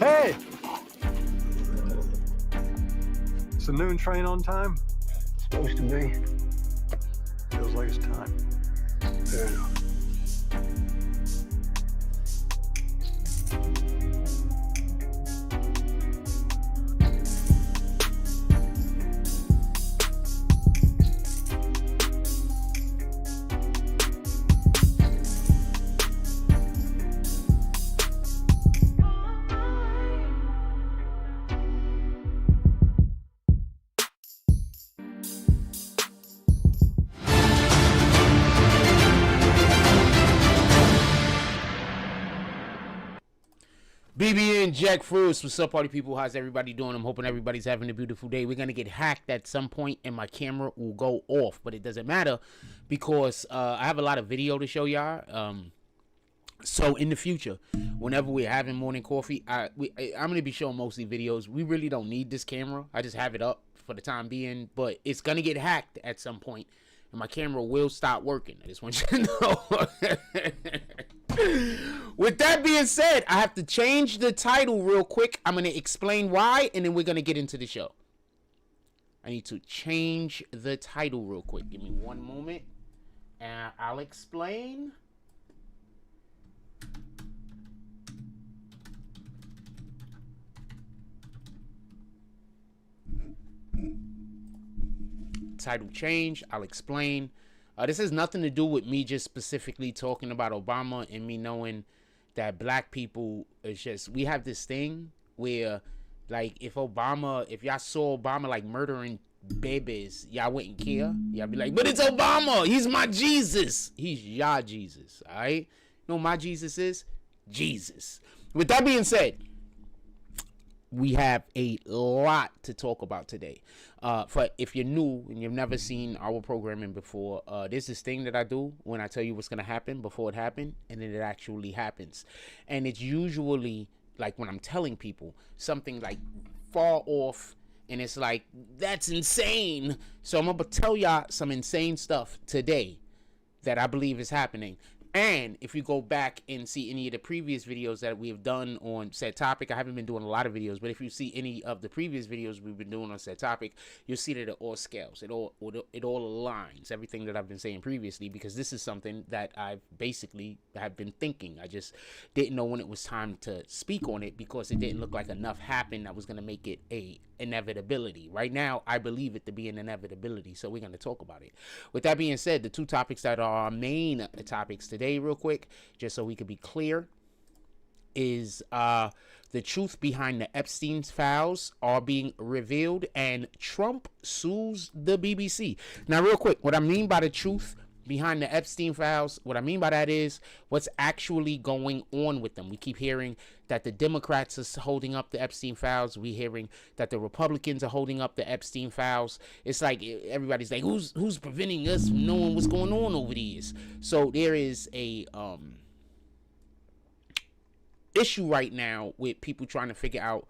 Hey! It's the noon train on time? Supposed to be. Feels like it's time. Fair enough. BBN Jackfruits, what's up, party people? How's everybody doing? I'm hoping everybody's having a beautiful day. We're gonna get hacked at some point, and my camera will go off, but it doesn't matter because I have a lot of video to show y'all. So in the future, whenever we're having morning coffee, I'm gonna be showing mostly videos. We really don't need this camera. I just have it up for the time being, but it's gonna get hacked at some point, and my camera will stop working. I just want you to know. With that being said, I have to change the title real quick. I'm going to explain why, and then we're going to get into the show. I need to change the title real quick. Give me one moment, and I'll explain. Title change. I'll explain. This has nothing to do with me just specifically talking about Obama and me knowing that black people is just, we have this thing where, like, if y'all saw Obama like murdering babies, y'all wouldn't care. Y'all be like, but it's Obama. He's my Jesus. He's y'all Jesus. All right. You know what my Jesus is? Jesus. With that being said, we have a lot to talk about today. For if you're new and you've never seen our programming before, there's this thing that I do when I tell you what's going to happen before it happened, and then it actually happens. And it's usually, like when I'm telling people something like far off, and it's like, that's insane. So I'm going to tell y'all some insane stuff today that I believe is happening. And if you go back and see any of the previous videos that we have done on said topic, I haven't been doing a lot of videos, but if you see any of the previous videos we've been doing on said topic, you'll see that it all scales. It all aligns, everything that I've been saying previously, because this is something that I've basically have been thinking. I just didn't know when it was time to speak on it because it didn't look like enough happened that was going to make it a inevitability. Right now, I believe it to be an inevitability, so we're going to talk about it. With that being said, the two topics that are our main topics today, real quick, just so we could be clear, is the truth behind the Epstein files are being revealed, and Trump sues the BBC. Now, real quick, what I mean by the truth behind the Epstein files, what I mean by that is what's actually going on with them. We keep hearing that the Democrats are holding up the Epstein files. We're hearing that the Republicans are holding up the Epstein files. It's like everybody's like, who's preventing us from knowing what's going on over the years? So there is a issue right now with people trying to figure out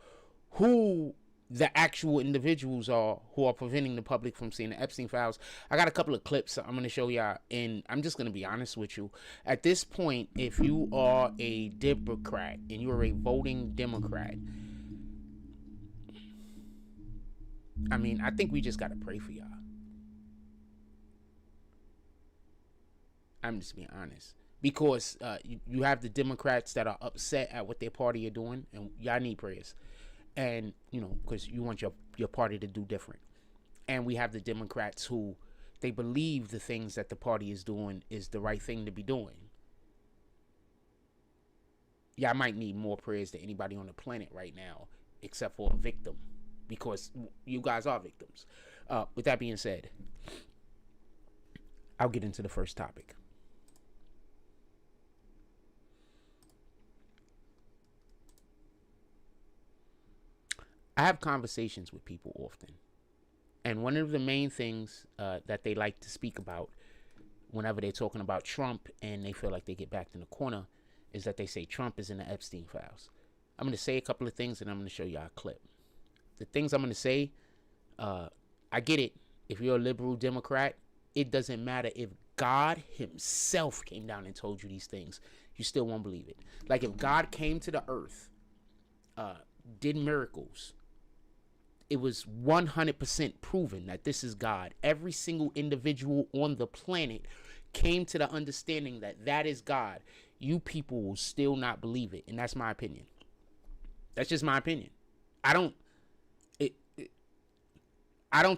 who the actual individuals are who are preventing the public from seeing the Epstein files. I got a couple of clips I'm going to show y'all, and I'm just going to be honest with you. At this point, if you are a Democrat and you are a voting Democrat, I mean, I think we just got to pray for y'all. I'm just being honest. Because you have the Democrats that are upset at what their party are doing, and y'all need prayers. And, you know, because you want your party to do different. And we have the Democrats who, they believe the things that the party is doing is the right thing to be doing. Y'all might need more prayers than anybody on the planet right now, except for a victim. Because you guys are victims. With that being said, I'll get into the first topic. I have conversations with people often, and one of the main things that they like to speak about whenever they're talking about Trump and they feel like they get backed in the corner is that they say Trump is in the Epstein files. I'm going to say a couple of things and I'm going to show y'all a clip. The things I'm going to say, I get it. If you're a liberal Democrat, it doesn't matter if God himself came down and told you these things. You still won't believe it. Like if God came to the earth did miracles, it was 100% proven that this is God. Every single individual on the planet came to the understanding that that is God. You people will still not believe it, and that's my opinion. That's just my opinion. I don't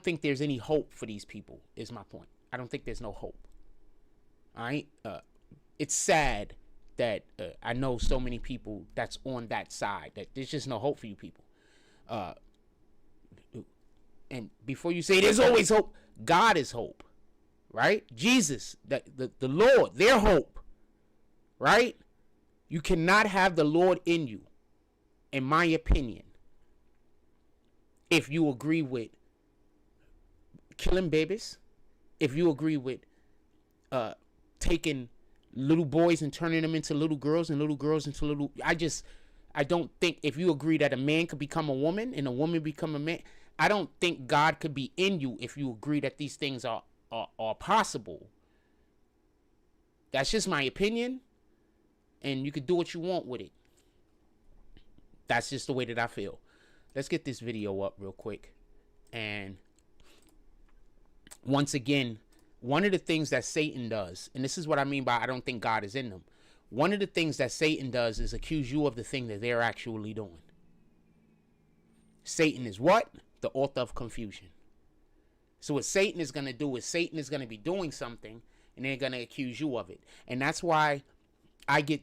think there's any hope for these people, is my point. I don't think there's no hope. All right? It's sad that I know so many people that's on that side, that there's just no hope for you people. And before you say there's always hope, God is hope, right? Jesus, the Lord, their hope, right? You cannot have the Lord in you, in my opinion, if you agree with killing babies, if you agree with taking little boys and turning them into little girls and little girls into little... I don't think, if you agree that a man could become a woman and a woman become a man, I don't think God could be in you if you agree that these things are possible. That's just my opinion, and you can do what you want with it. That's just the way that I feel. Let's get this video up real quick. And once again, one of the things that Satan does, and this is what I mean by I don't think God is in them. One of the things that Satan does is accuse you of the thing that they're actually doing. Satan is what? The author of confusion. So what Satan is going to do is Satan is going to be doing something, and they're going to accuse you of it. And that's why I get,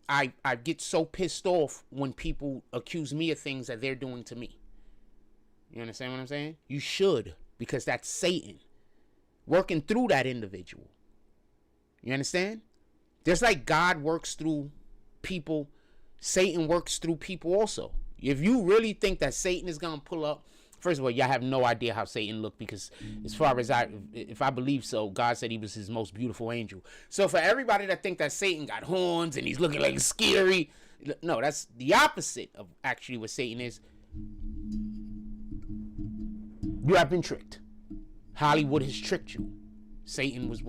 I get so pissed off when people accuse me of things that they're doing to me. You understand what I'm saying? You should, because that's Satan working through that individual. You understand? Just like God works through people, Satan works through people also. If you really think that Satan is going to pull up, first of all, y'all have no idea how Satan looked, because as far as if I believe so, God said he was his most beautiful angel. So for everybody that think that Satan got horns and he's looking like scary, no, that's the opposite of actually what Satan is. You have been tricked. Hollywood has tricked you. Satan was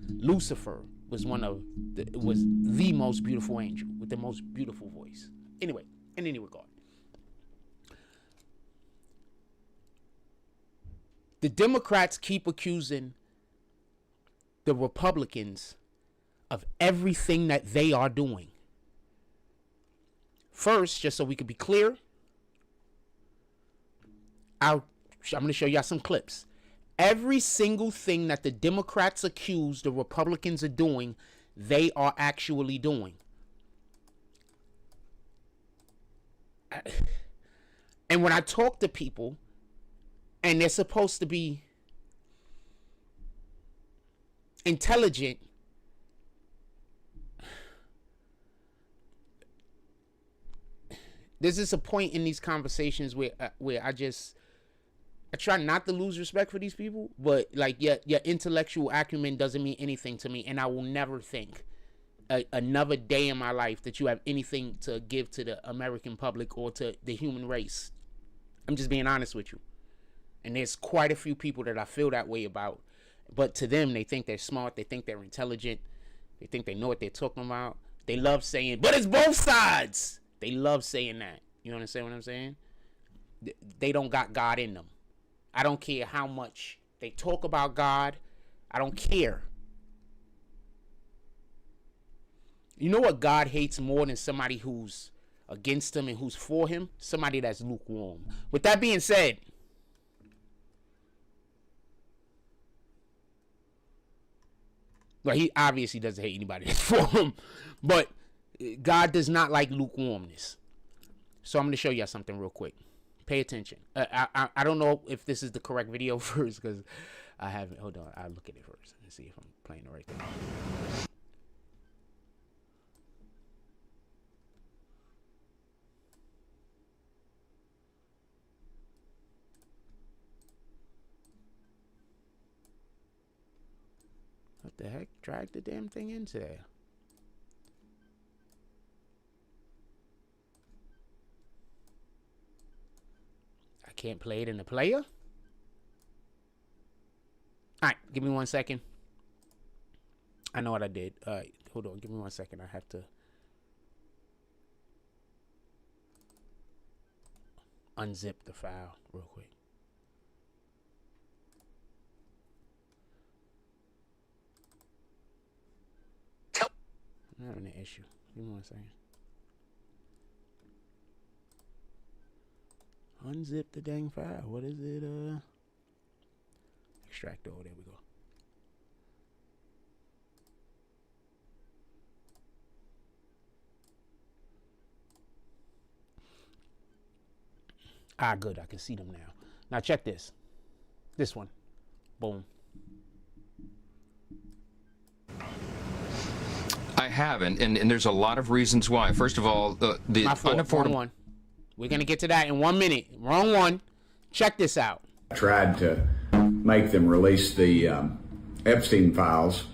Lucifer was the most beautiful angel with the most beautiful voice. Anyway, in any regard, the Democrats keep accusing the Republicans of everything that they are doing. First, just so we can be clear, I'm going to show y'all some clips. Every single thing that the Democrats accuse the Republicans of doing, they are actually doing. And when I talk to people, and they're supposed to be intelligent, there's just a point in these conversations where I try not to lose respect for these people, but like your intellectual acumen doesn't mean anything to me, and I will never think another day in my life that you have anything to give to the American public or to the human race. I'm just being honest with you. And there's quite a few people that I feel that way about, but to them, they think they're smart, they think they're intelligent, they think they know what they're talking about. They love saying, but it's both sides. They love saying that. You understand what I'm saying? They don't got God in them. I don't care how much they talk about God. I don't care. You know what God hates more than somebody who's against him and who's for him? Somebody that's lukewarm. With that being said, well, he obviously doesn't hate anybody that's for him, but God does not like lukewarmness. So I'm going to show y'all something real quick. Pay attention. I don't know if this is the correct video first, because I haven't. Hold on. I'll look at it first and see if I'm playing the right thing. What the heck? Drag the damn thing into there. I can't play it in the player. All right, give me 1 second. I know what I did. All right, hold on. Give me 1 second. I have to. unzip the file real quick. I'm having an issue. Give me 1 second. Unzip the dang file. What is it? Extract all. There we go. Ah, good. I can see them now. Now check this. This one. Boom. I haven't, and there's a lot of reasons why. First of all, the unaffordable. One. We're gonna get to that in 1 minute. Wrong one. Check this out. I tried to make them release the Epstein files,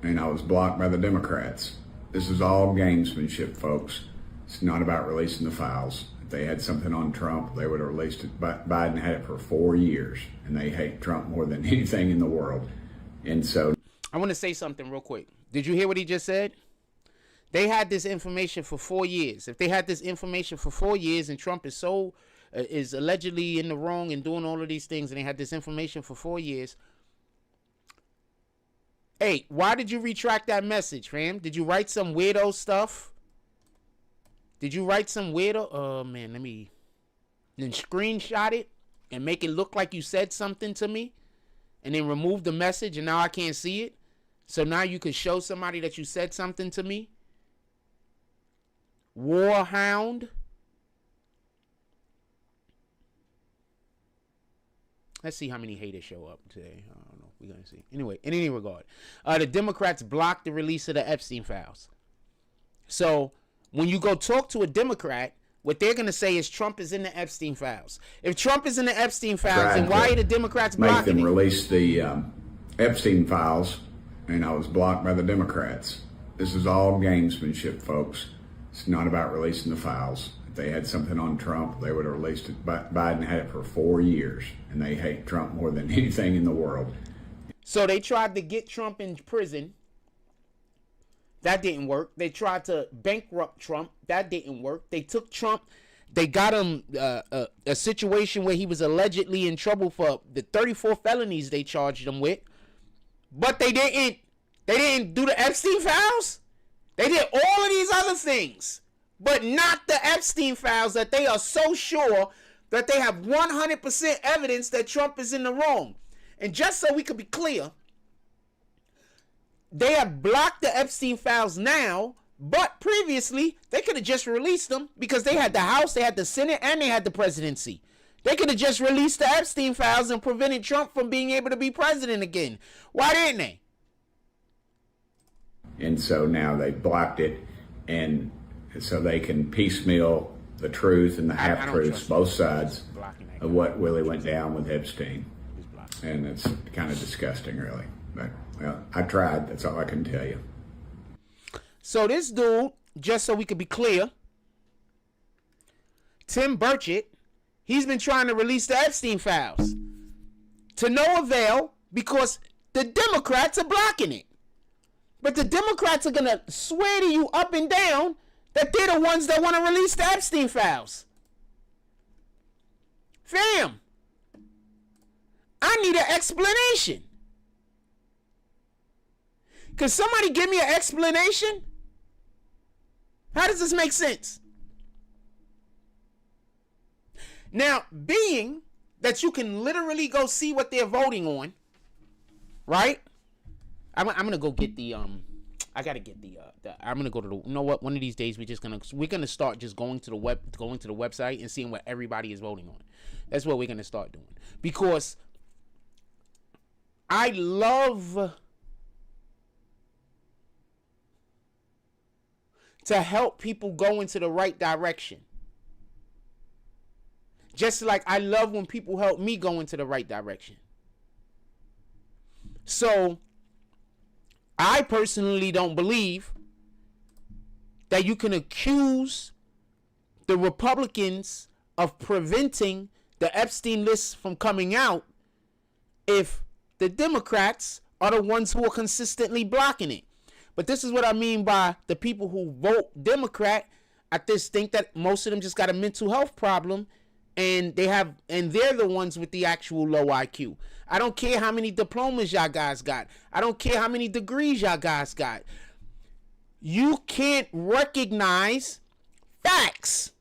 and I was blocked by the Democrats. This is all gamesmanship, folks. It's not about releasing the files. If they had something on Trump, they would have released it. Biden had it for 4 years, and they hate Trump more than anything in the world. And so I want to say something real quick. Did you hear what he just said? They had this information for 4 years. If they had this information for 4 years and Trump is is allegedly in the wrong and doing all of these things, and they had this information for 4 years, hey, why did you retract that message, fam? Did you write some weirdo stuff? Did you write some weirdo? Oh, man, let me then screenshot it and make it look like you said something to me and then remove the message and now I can't see it? So now you can show somebody that you said something to me? Warhound. Let's see how many haters show up today. I don't know. We're going to see. Anyway, in any regard, the Democrats blocked the release of the Epstein files. So when you go talk to a Democrat, what they're going to say is Trump is in the Epstein files. If Trump is in the Epstein files, then why are the Democrats blocking it? Make them release the Epstein files, and I was blocked by the Democrats. This is all gamesmanship, folks. It's not about releasing the files. If they had something on Trump, they would have released it. Biden had it for 4 years, and they hate Trump more than anything in the world. So they tried to get Trump in prison. That didn't work. They tried to bankrupt Trump. That didn't work. They took Trump. They got him a situation where he was allegedly in trouble for the 34 felonies they charged him with. But they didn't do the Epstein files. They did all of these other things, but not the Epstein files that they are so sure that they have 100% evidence that Trump is in the wrong. And just so we could be clear, they have blocked the Epstein files now, but previously they could have just released them because they had the House, they had the Senate, and they had the presidency. They could have just released the Epstein files and prevented Trump from being able to be president again. Why didn't they? And so now they blocked it, and so they can piecemeal the truth and the half-truths, both sides, of what really went down with Epstein. And it's kind of disgusting, really. But, well, I tried. That's all I can tell you. So this dude, just so we could be clear, Tim Burchett, he's been trying to release the Epstein files to no avail because the Democrats are blocking it. But the Democrats are going to swear to you up and down that they're the ones that want to release the Epstein files. Fam, I need an explanation. Can somebody give me an explanation? How does this make sense? Now, being that you can literally go see what they're voting on, right? I'm gonna go get the I gotta get the I'm gonna go to the, you know what? One of these days we're gonna start just going to the website and seeing what everybody is voting on. That's what we're gonna start doing, because I love to help people go into the right direction. Just like I love when people help me go into the right direction. So I personally don't believe that you can accuse the Republicans of preventing the Epstein list from coming out if the Democrats are the ones who are consistently blocking it. But this is what I mean by the people who vote Democrat. I just think that most of them just got a mental health problem And they're the ones with the actual low IQ. I don't care how many diplomas y'all guys got. I don't care how many degrees y'all guys got. You can't recognize facts.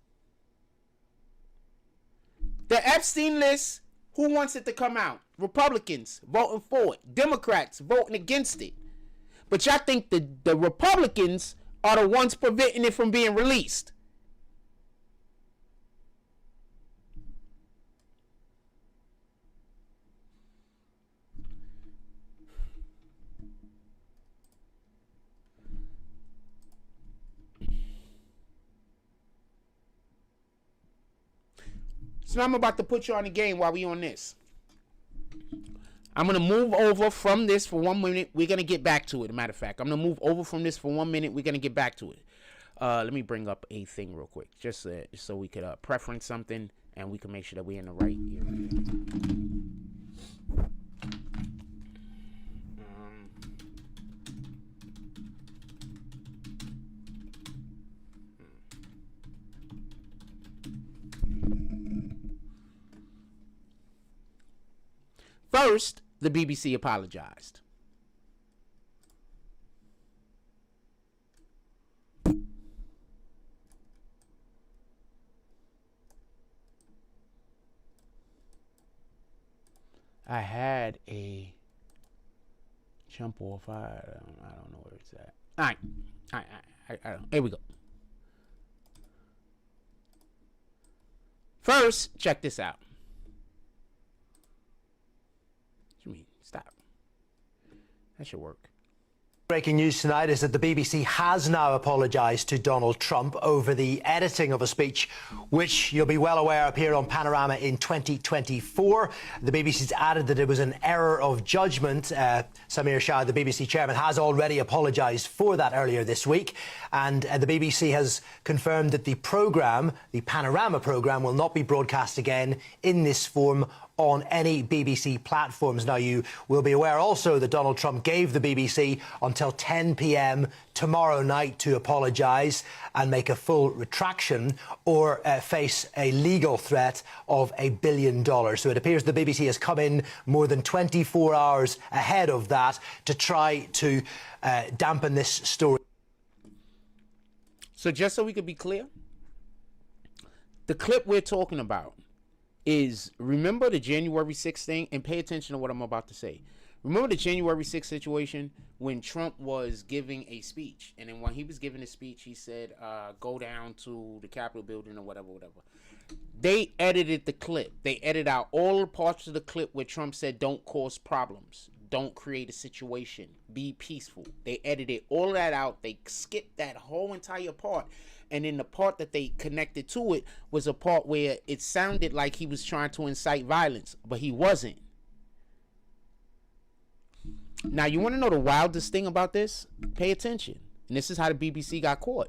The Epstein list, who wants it to come out? Republicans voting for it. Democrats voting against it. But y'all think the Republicans are the ones preventing it from being released. So I'm about to put you on the game while we on this. I'm going to move over from this for 1 minute. We're going to get back to it, as a matter of fact. I'm going to move over from this for 1 minute. We're going to get back to it. Let me bring up a thing real quick. Just so we could preference something and we can make sure that we're in the right area. First, the BBC apologized. I had a jump off. I don't know where it's at. All right. Here we go. First, check this out. What do you mean? Stop. That should work. Breaking news tonight is that the BBC has now apologised to Donald Trump over the editing of a speech, which you'll be well aware appeared on Panorama in 2024. The BBC's added that it was an error of judgment. Samir Shah, the BBC chairman, has already apologised for that earlier this week. And the BBC has confirmed that the programme, the Panorama programme, will not be broadcast again in this form on any BBC platforms. Now, you will be aware also that Donald Trump gave the BBC until 10 p.m. tomorrow night to apologise and make a full retraction or face a legal threat of $1 billion. So it appears the BBC has come in more than 24 hours ahead of that to try to dampen this story. So just so we could be clear, the clip we're talking about is, remember the January 6th thing? And pay attention to what I'm about to say. Remember the January 6th situation when Trump was giving a speech, and then when he was giving a speech, he said, go down to the Capitol building or whatever. They edited the clip. They edited out all the parts of the clip where Trump said, don't cause problems. Don't create a situation. Be peaceful. They edited all of that out. They skipped that whole entire part. And then the part that they connected to it was a part where it sounded like he was trying to incite violence, but he wasn't. Now, you want to know the wildest thing about this? Pay attention. And this is how the BBC got caught.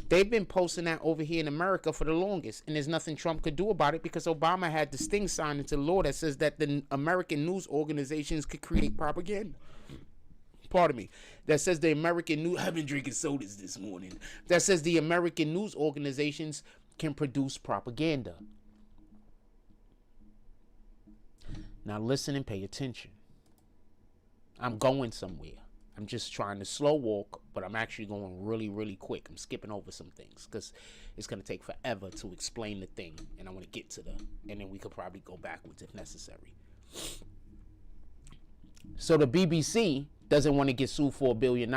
They've been posting that over here in America for the longest, and there's nothing Trump could do about it because Obama had this thing signed into law that says that the American news organizations could create propaganda. Pardon me. That says the American news... I've been drinking sodas this morning. That says the American news organizations can produce propaganda. Now listen and pay attention. I'm going somewhere. I'm just trying to slow walk, but I'm actually going really, really quick. I'm skipping over some things because it's going to take forever to explain the thing. And I want to get to and then we could probably go backwards if necessary. So the BBC doesn't want to get sued for $1 billion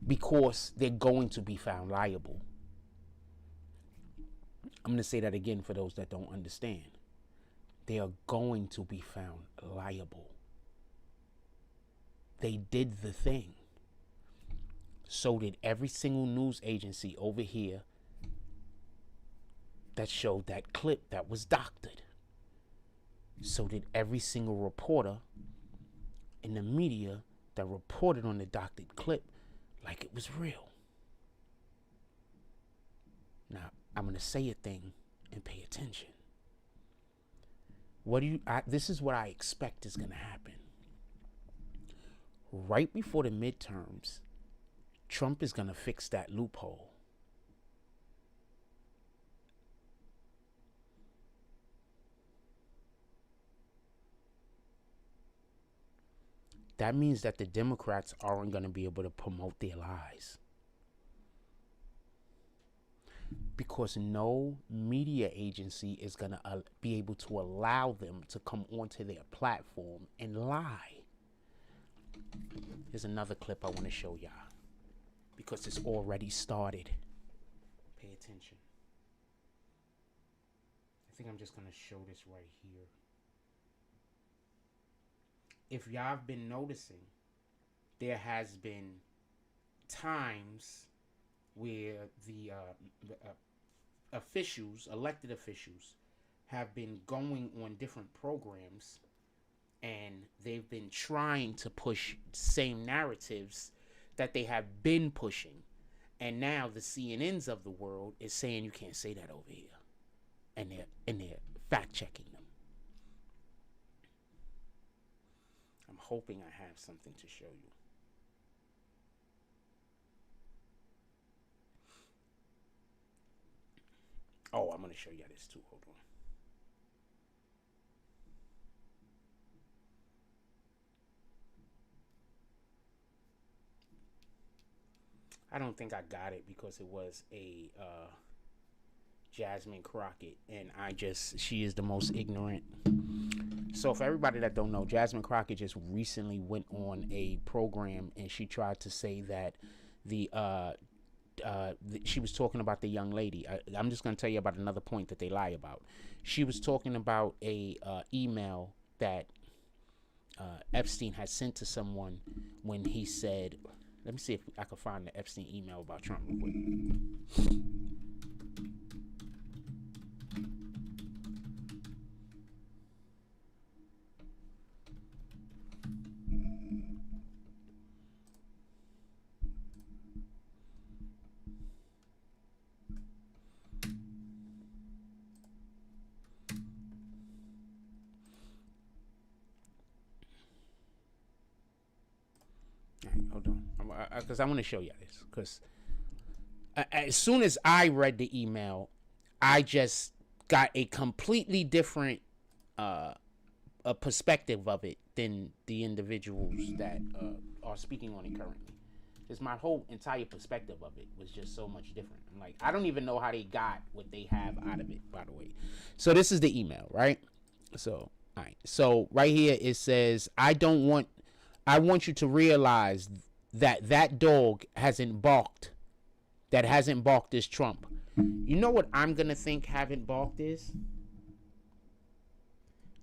because they're going to be found liable. I'm going to say that again for those that don't understand. They are going to be found liable. They did the thing. So did every single news agency over here that showed that clip that was doctored. So did every single reporter in the media that reported on the doctored clip like it was real. Now, I'm going to say a thing and pay attention. This is what I expect is going to happen. Right before the midterms, Trump is going to fix that loophole. that means that the Democrats aren't going to be able to promote their lies. Because no media agency is going to be able to allow them to come onto their platform and lie. Here's another clip I want to show y'all. Because it's already started. Pay attention. I think I'm just going to show this right here. If y'all have been noticing, there has been times where the officials, elected officials, have been going on different programs and they've been trying to push same narratives that they have been pushing. And now the CNNs of the world is saying you can't say that over here. And they're fact checking them. I'm hoping I have something to show you. Oh, I'm going to show you this too. Hold on. I don't think I got it because it was a Jasmine Crockett, and she is the most ignorant. So for everybody that don't know, Jasmine Crockett just recently went on a program and she tried to say that she was talking about the young lady. I'm just going to tell you about another point that they lie about. She was talking about a email that Epstein had sent to someone when he said, let me see if I can find the Epstein email about Trump real quick. Hold on, because I want to show you this. Because as soon as I read the email, I just got a completely different a perspective of it than the individuals that are speaking on it currently. Just my whole entire perspective of it was just so much different. I'm like, I don't even know how they got what they have out of it, by the way. So this is the email, right? So, all right. So right here it says, I want you to realize that dog hasn't barked. That hasn't barked is Trump. You know what I'm going to think haven't barked is?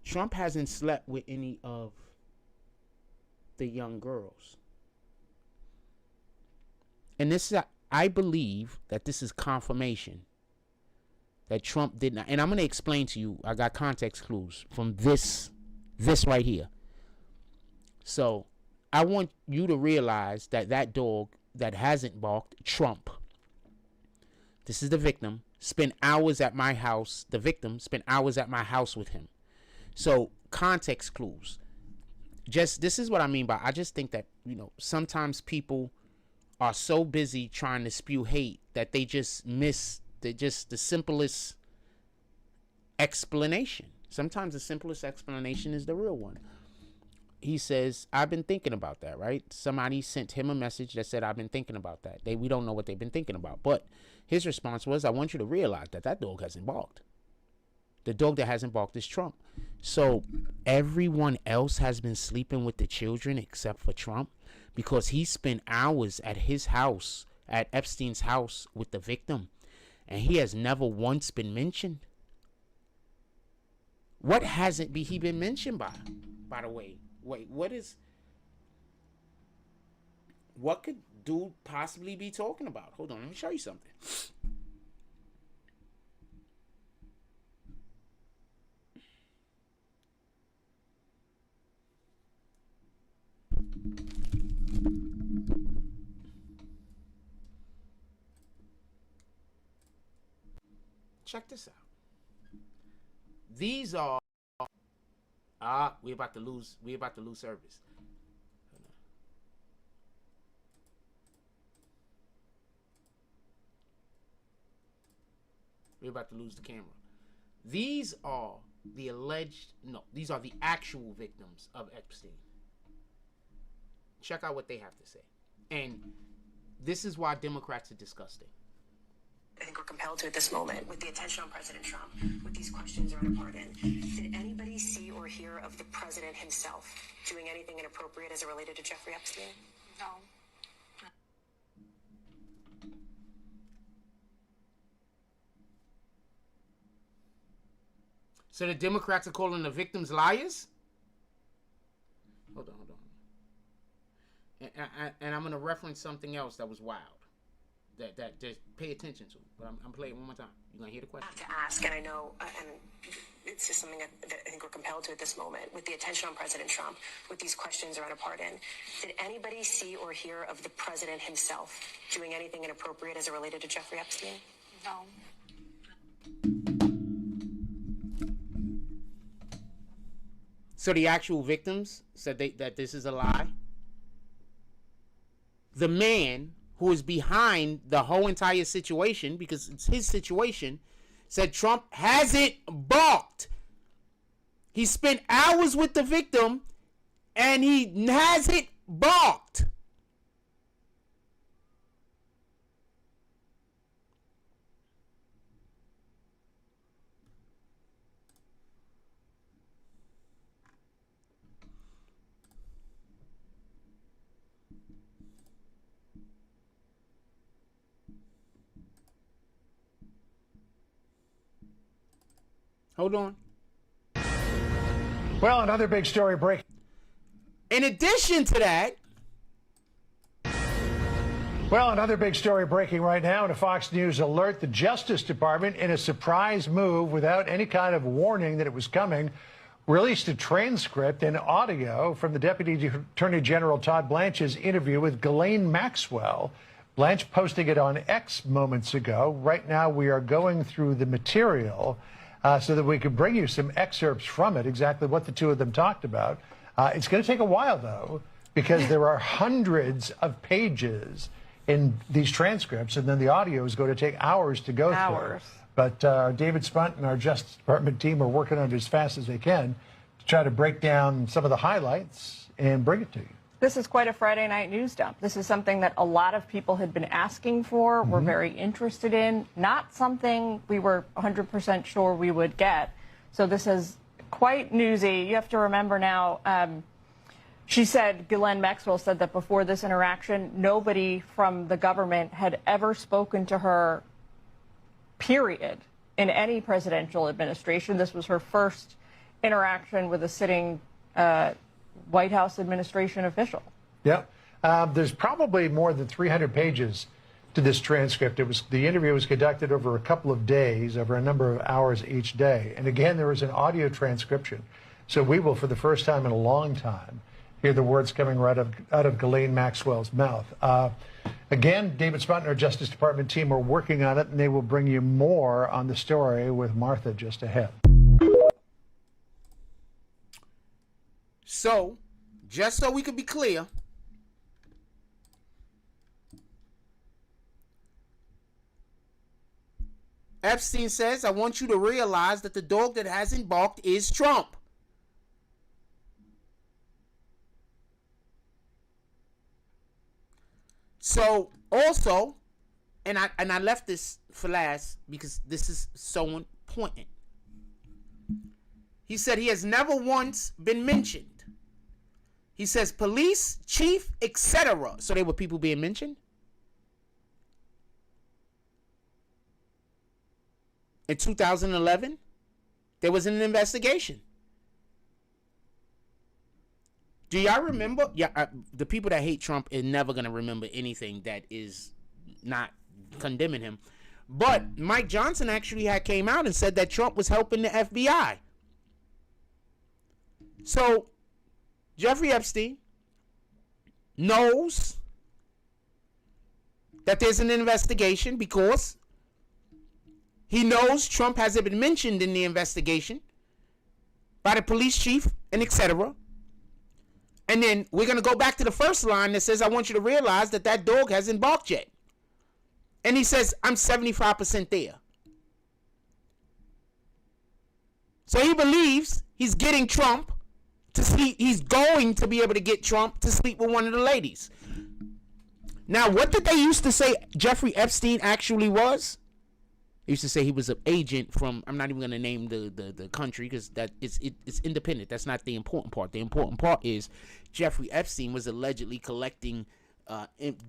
Trump hasn't slept with any of the young girls. And this is, I believe that this is confirmation that Trump did not. And I'm going to explain to you. I got context clues from this right here. So I want you to realize that dog that hasn't barked, Trump, this is the victim, spent hours at my house. The victim spent hours at my house with him. So context clues. This is what I mean by, I just think that, sometimes people are so busy trying to spew hate that they just miss the simplest explanation. Sometimes the simplest explanation is the real one. He says, I've been thinking about that, right? Somebody sent him a message that said, I've been thinking about that. We don't know what they've been thinking about. But his response was, I want you to realize that dog hasn't barked. The dog that hasn't barked is Trump. So everyone else has been sleeping with the children except for Trump because he spent hours at his house, at Epstein's house with the victim. And he has never once been mentioned. What hasn't he been mentioned by the way? Wait, what could dude possibly be talking about? Hold on, let me show you something. Check this out. These are we're about to lose service. We're about to lose the camera. These are the actual victims of Epstein. check out what they have to say. And this is why Democrats are disgusting. I think we're compelled to at this moment, with the attention on President Trump, with these questions around a pardon. Did anybody see or hear of the president himself doing anything inappropriate as it related to Jeffrey Epstein? No. So the Democrats are calling the victims liars? Hold on. And I'm going to reference something else that was wild. That just pay attention to. But I'm playing it one more time. You're going to hear the question? I have to ask, and I know, and it's just something that I think we're compelled to at this moment, with the attention on President Trump, with these questions around a pardon. Did anybody see or hear of the president himself doing anything inappropriate as it related to Jeffrey Epstein? No. So the actual victims said that this is a lie? The man who is behind the whole entire situation, because it's his situation, said Trump hasn't balked. He spent hours with the victim and he hasn't balked. Hold on. Well, another big story breaking. In addition to that, another big story breaking right now in a Fox News alert. The Justice Department, in a surprise move without any kind of warning that it was coming, released a transcript and audio from the Deputy Attorney General Todd Blanche's interview with Ghislaine Maxwell. Blanche posting it on X moments ago. Right now, we are going through the material so that we can bring you some excerpts from it, exactly what the two of them talked about. It's going to take a while, though, because there are hundreds of pages in these transcripts, and then the audio is going to take hours to go through. But David Spunt and our Justice Department team are working on it as fast as they can to try to break down some of the highlights and bring it to you. This is quite a Friday night news dump. This is something that a lot of people had been asking for, were very interested in, not something we were 100% sure we would get. So this is quite newsy. You have to remember now, she said, Ghislaine Maxwell said that before this interaction, nobody from the government had ever spoken to her, period, in any presidential administration. This was her first interaction with a sitting White House administration official. Yeah. There's probably more than 300 pages to this transcript. The interview was conducted over a couple of days, over a number of hours each day. And again, there was an audio transcription. So we will, for the first time in a long time, hear the words coming right out of Ghislaine Maxwell's mouth. Again, David Spunt and our Justice Department team are working on it, and they will bring you more on the story with Martha just ahead. So, just so we could be clear, Epstein says, I want you to realize that the dog that hasn't barked is Trump. So, also, and I left this for last because this is so important. He said he has never once been mentioned. He says police, chief, etc. So there were people being mentioned. In 2011, there was an investigation. Do y'all remember? Yeah, the people that hate Trump is never going to remember anything that is not condemning him. But Mike Johnson actually came out and said that Trump was helping the FBI. So, Jeffrey Epstein knows that there's an investigation because he knows Trump hasn't been mentioned in the investigation by the police chief and etc. And then we're going to go back to the first line that says, I want you to realize that that dog hasn't barked yet. And he says, I'm 75% there. So he believes he's getting Trump to sleep. He's going to be able to get Trump to sleep with one of the ladies. Now, what did they used to say Jeffrey Epstein actually was? They used to say he was an agent from, I'm not even going to name the country because that it's independent. That's not the important part. The important part is Jeffrey Epstein was allegedly collecting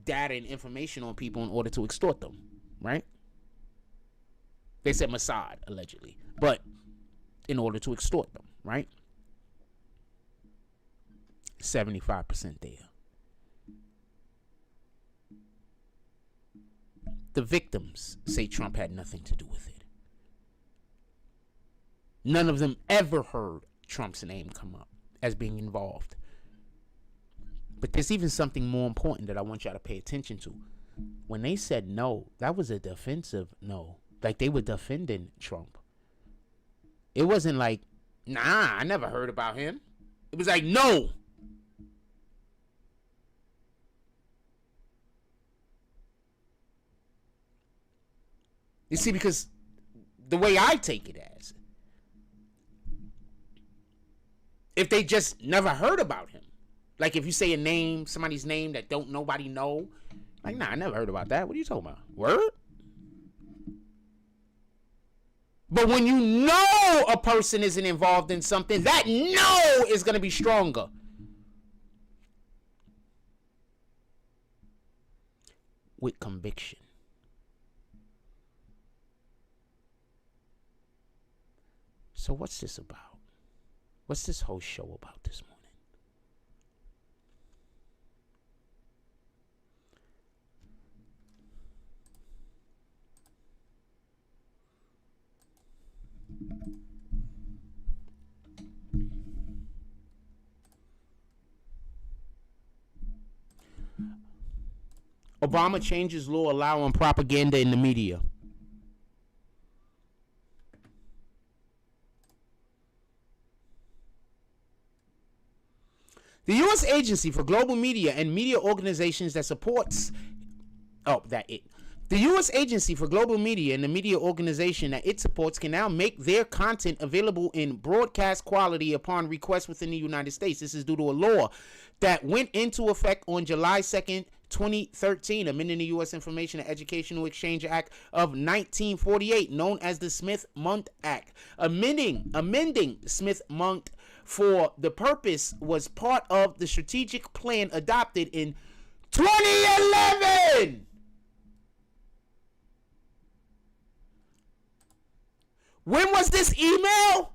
data and information on people in order to extort them, right? They said Mossad, allegedly, but in order to extort them, right? 75% there. The victims say Trump had nothing to do with it. None of them ever heard Trump's name come up as being involved. But there's even something more important that I want y'all to pay attention to. When they said no, that was a defensive no. Like they were defending Trump. It wasn't like, nah, I never heard about him. It was like, no. You see, because the way I take it as, if they just never heard about him, like if you say a name, somebody's name that don't nobody know, like, nah, I never heard about that. What are you talking about? Word? But when you know a person isn't involved in something, that no is going to be stronger. With conviction. So what's this about? What's this whole show about this morning? Obama changes law allowing propaganda in the media. The U.S. Agency for Global Media and media organizations that supports... The U.S. Agency for Global Media and the media organization that it supports can now make their content available in broadcast quality upon request within the United States. This is due to a law that went into effect on July 2nd, 2013, amending the U.S. Information and Educational Exchange Act of 1948, known as the Smith-Mundt Act. Amending Smith-Mundt for the purpose was part of the strategic plan adopted in 2011. When was this email?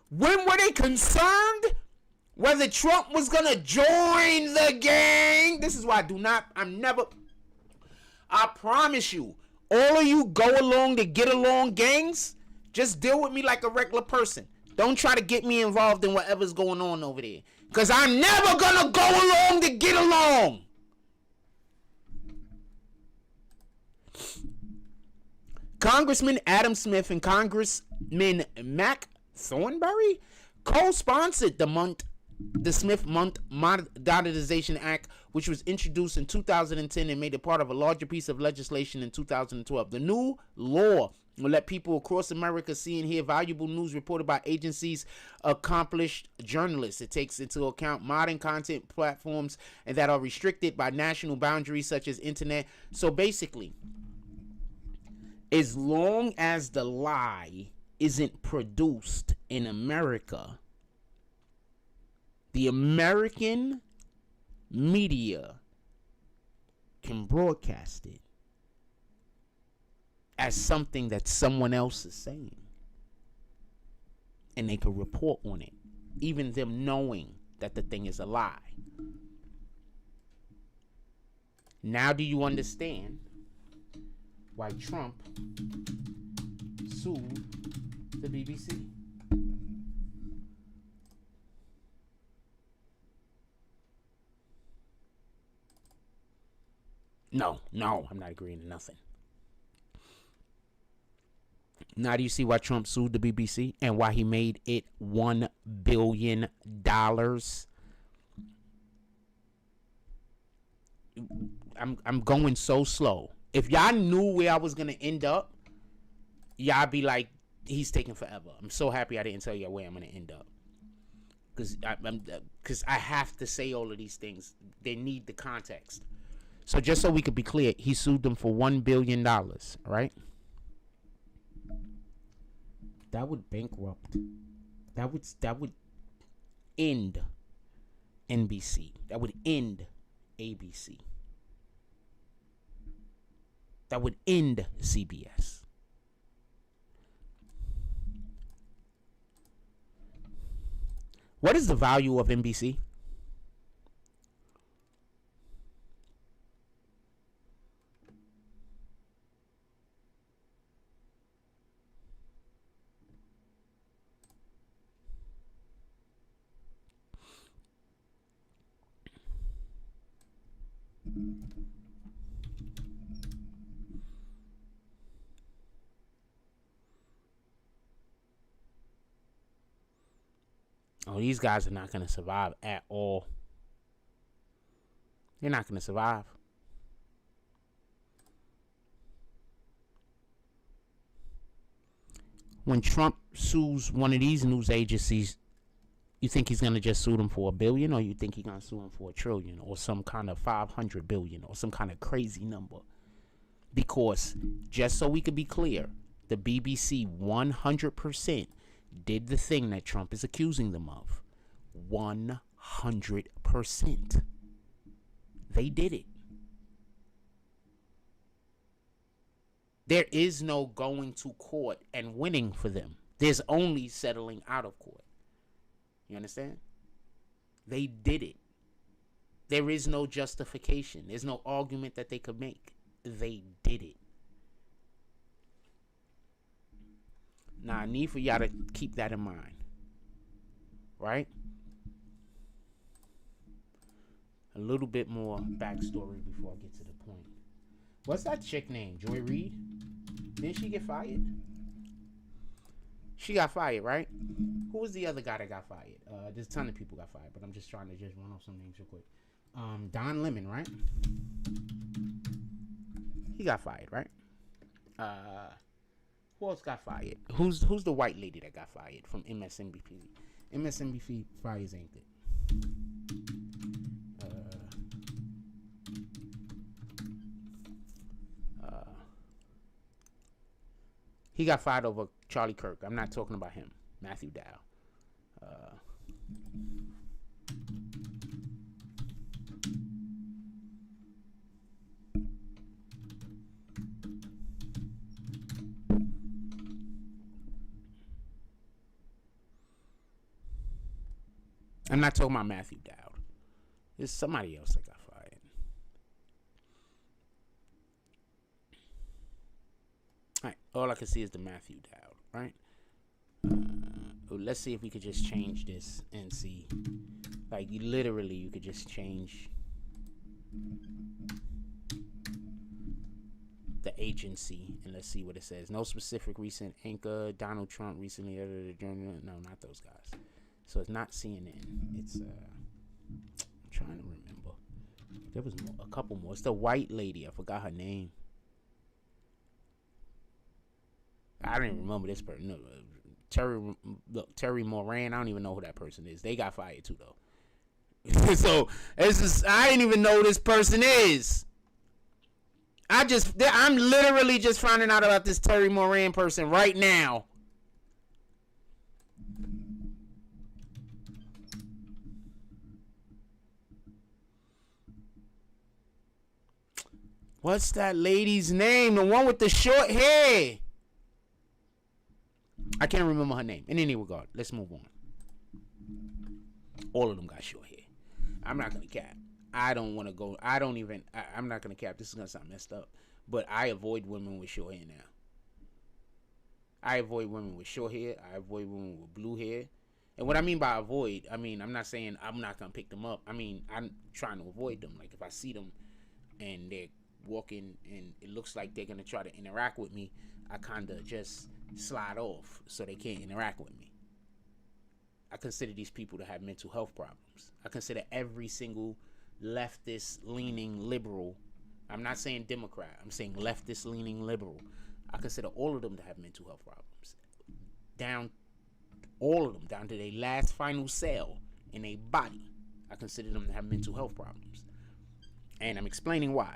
When were they concerned whether Trump was going to join the gang? This is why I promise you, all of you go along to get along gangs, just deal with me like a regular person. Don't try to get me involved in whatever's going on over there. Because I'm never going to go along to get along. Congressman Adam Smith and Congressman Mac Thornberry co-sponsored the Smith-Mundt Modernization Act, which was introduced in 2010 and made it part of a larger piece of legislation in 2012. The new law will let people across America see and hear valuable news reported by agencies, accomplished journalists. It takes into account modern content platforms and that are restricted by national boundaries such as internet. So basically, as long as the lie isn't produced in America, the American media can broadcast it as something that someone else is saying. And they can report on it, even them knowing that the thing is a lie. Now do you understand why Trump sued the BBC? No, I'm not agreeing to nothing. Now do you see why Trump sued the BBC and why he made it $1 billion? I'm going so slow. If y'all knew where I was going to end up, y'all be like, he's taking forever. I'm so happy I didn't tell you where I'm going to end up. Because I have to say all of these things. They need the context. So just so we could be clear, he sued them for $1 billion, right? That would bankrupt. That would end NBC. That would end ABC. That would end CBS. What is the value of NBC? Oh, these guys are not going to survive at all. They're not going to survive. When Trump sues one of these news agencies, you think he's going to just sue them for $1 billion, or you think he's going to sue them for $1 trillion, or some kind of 500 billion, or some kind of crazy number? Because, just so we could be clear, the BBC 100% did the thing that Trump is accusing them of. 100%. They did it. There is no going to court and winning for them. There's only settling out of court. You understand? They did it. There is no justification. There's no argument that they could make. They did it. Now, I need for y'all to keep that in mind. Right? A little bit more backstory before I get to the point. What's that chick name? Joy Reid? Didn't she get fired? She got fired, right? Who was the other guy that got fired? There's a ton of people got fired, but I'm just trying to run off some names real quick. Don Lemon, right? He got fired, right? Who else got fired? Who's the white lady that got fired from MSNBC? MSNBC fires ain't good. He got fired over Charlie Kirk. I'm not talking about him. Matthew Dow. I'm not talking about Matthew Dowd. There's somebody else that got fired. All right, all I can see is the Matthew Dowd, right? Let's see if we could just change this and see. Like, you could just change the agency, and let's see what it says. No specific recent anchor. Donald Trump recently edited a journal. No, not those guys. So it's not CNN. It's I'm trying to remember. There was a couple more. It's the white lady. I forgot her name. I don't even remember this person. No, Terry Moran. I don't even know who that person is. They got fired too, though. So it's just, I didn't even know who this person is. I'm literally just finding out about this Terry Moran person right now. What's that lady's name? The one with the short hair. I can't remember her name. In any regard, let's move on. All of them got short hair. I'm not going to cap. I don't want to go. I'm not going to cap. This is going to sound messed up. But I avoid women with short hair now. I avoid women with short hair. I avoid women with blue hair. And what I mean by avoid, I'm not saying I'm not going to pick them up. I'm trying to avoid them. Like, if I see them and they're walking and it looks like they're going to try to interact with me, I kind of just slide off so they can't interact with me. I consider these people to have mental health problems. I consider every single leftist leaning liberal, I'm not saying Democrat, I'm saying leftist leaning liberal, I consider all of them to have mental health problems. down, all of them, down to their last final cell in a body. I consider them to have mental health problems. And I'm explaining why.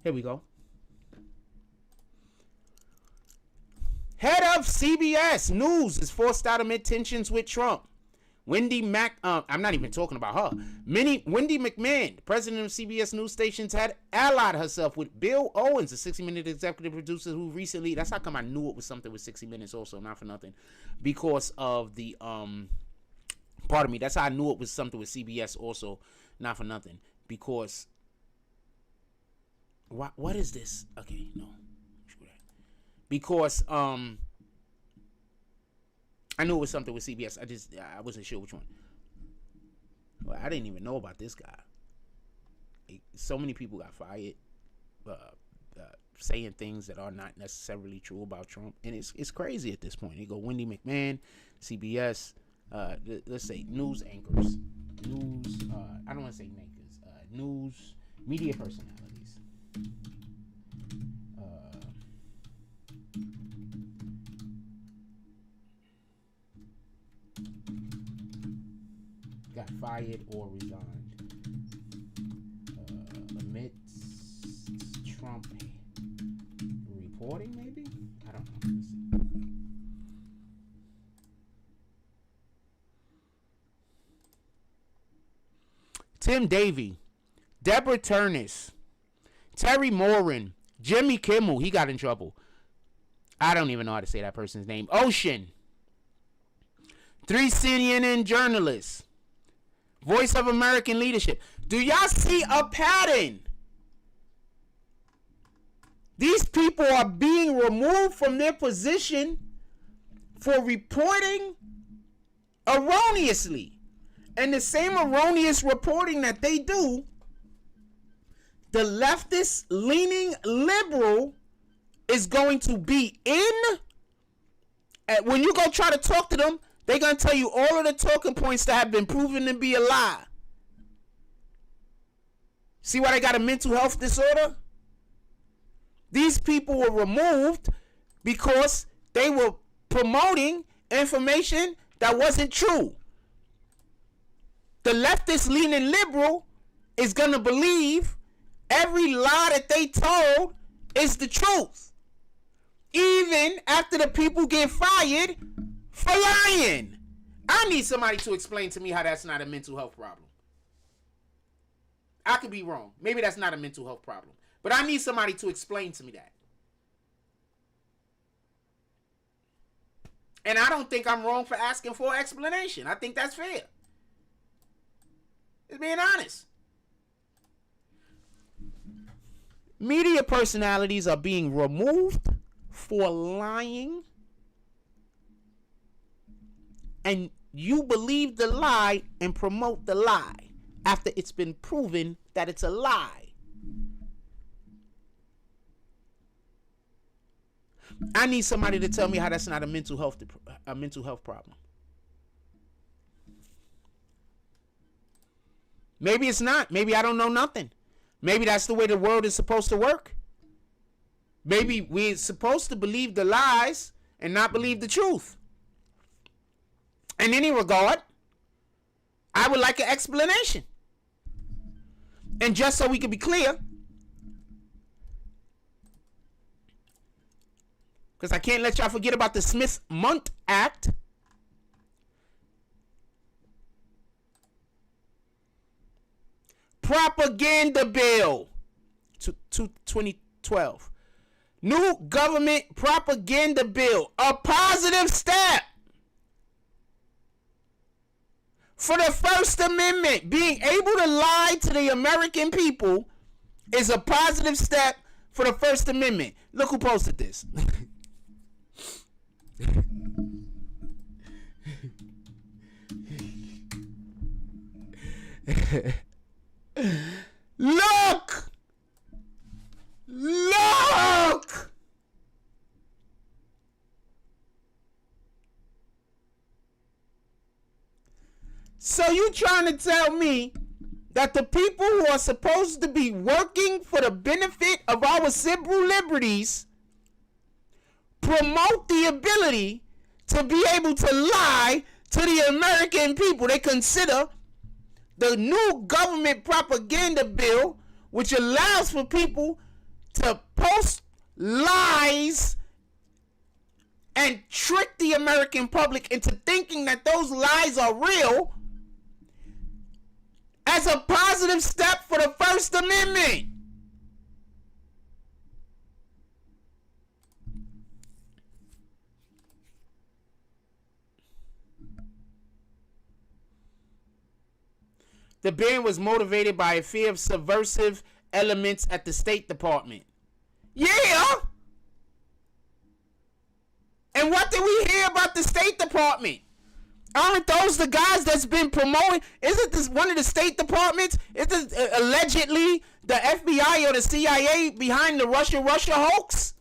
Here we go. Head of CBS News is forced out amid tensions with Trump. I'm not even talking about her. Wendy McMahon, the president of CBS News stations, had allied herself with Bill Owens, a 60 Minutes executive producer who recently, that's how come I knew it was something with 60 Minutes also, not for nothing, because of the, pardon me, that's how I knew it was something with CBS also, not for nothing, because, what is this? Okay, no, because, I knew it was something with CBS. I wasn't sure which one. Well, I didn't even know about this guy. So many people got fired, saying things that are not necessarily true about Trump, and it's crazy at this point. They go Wendy McMahon, CBS, let's say news anchors, I don't want to say anchors, news media personalities. Got fired or resigned amidst Trump reporting, maybe? I don't know. Let's see. Tim Davey, Deborah Turnus, Terry Morin, Jimmy Kimmel, he got in trouble. I don't even know how to say that person's name. Ocean, 3 CNN journalists, Voice of American Leadership. Do y'all see a pattern? These people are being removed from their position for reporting erroneously. And the same erroneous reporting that they do, the leftist leaning liberal is going to be in. When you go try to talk to them, they're going to tell you all of the talking points that have been proven to be a lie. See why they got a mental health disorder? These people were removed because they were promoting information that wasn't true. The leftist leaning liberal is going to believe every lie that they told is the truth. Even after the people get fired for lying. I need somebody to explain to me how that's not a mental health problem. I could be wrong. Maybe that's not a mental health problem. But I need somebody to explain to me that. And I don't think I'm wrong for asking for an explanation. I think that's fair. Just being honest. Media personalities are being removed for lying. And you believe the lie and promote the lie after it's been proven that it's a lie. I need somebody to tell me how that's not a mental health problem. Maybe it's not. Maybe I don't know nothing. Maybe that's the way the world is supposed to work. Maybe we're supposed to believe the lies and not believe the truth. In any regard, I would like an explanation. And just so we can be clear, because I can't let y'all forget about the Smith-Mundt Act. Propaganda bill, 2012. New government propaganda bill, a positive step for the First Amendment. Being able to lie to the American people is a positive step for the First Amendment. Look who posted this. Look! Look! So you trying to tell me that the people who are supposed to be working for the benefit of our civil liberties promote the ability to be able to lie to the American people. They consider the new government propaganda bill, which allows for people to post lies and trick the American public into thinking that those lies are real, as a positive step for the First Amendment. The ban was motivated by a fear of subversive elements at the State Department. Yeah! And what did we hear about the State Department? Aren't those the guys that's been promoting? Isn't this one of the State Departments? Isn't allegedly the FBI or the CIA behind the Russia hoax?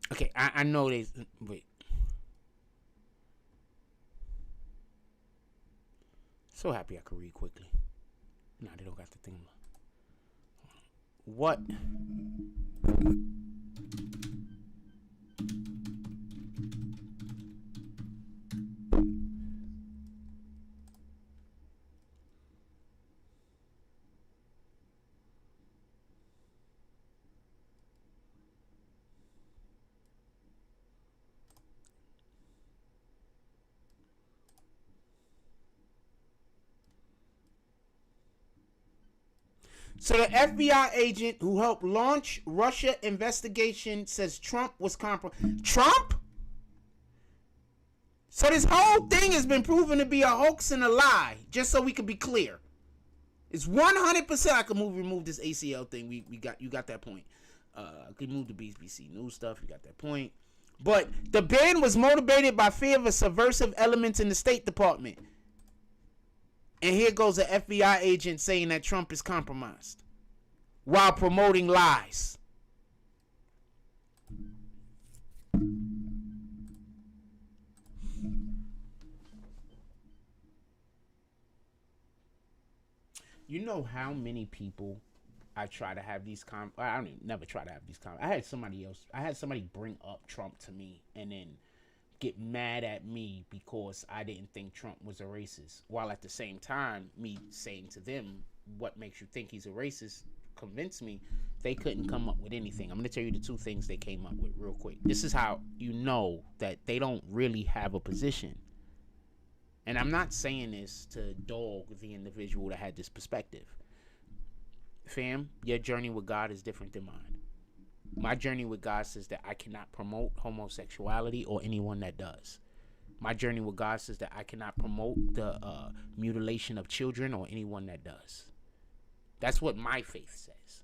Okay, I know they... Wait. So happy I could read quickly. Nah, they don't got the thing. What? So the FBI agent who helped launch Russia investigation says Trump was compromised. Trump? So this whole thing has been proven to be a hoax and a lie, just so we can be clear. It's 100%. I could remove this ACL thing. You got that point. I could move the BBC News stuff. You got that point. But the ban was motivated by fear of a subversive elements in the State Department. And here goes an FBI agent saying that Trump is compromised while promoting lies. You know how many people I try to have these I don't even never try to have these I had somebody bring up Trump to me and then get mad at me because I didn't think Trump was a racist, while at the same time me saying to them, what makes you think he's a racist, convinced me. They couldn't come up with anything. I'm going to tell you the two things they came up with real quick. This is how you know that they don't really have a position. And I'm not saying this to dog the individual that had this perspective. Fam, your journey with God is different than mine. My journey with God says that I cannot promote homosexuality or anyone that does. My journey with God says that I cannot promote the mutilation of children or anyone that does. That's what my faith says.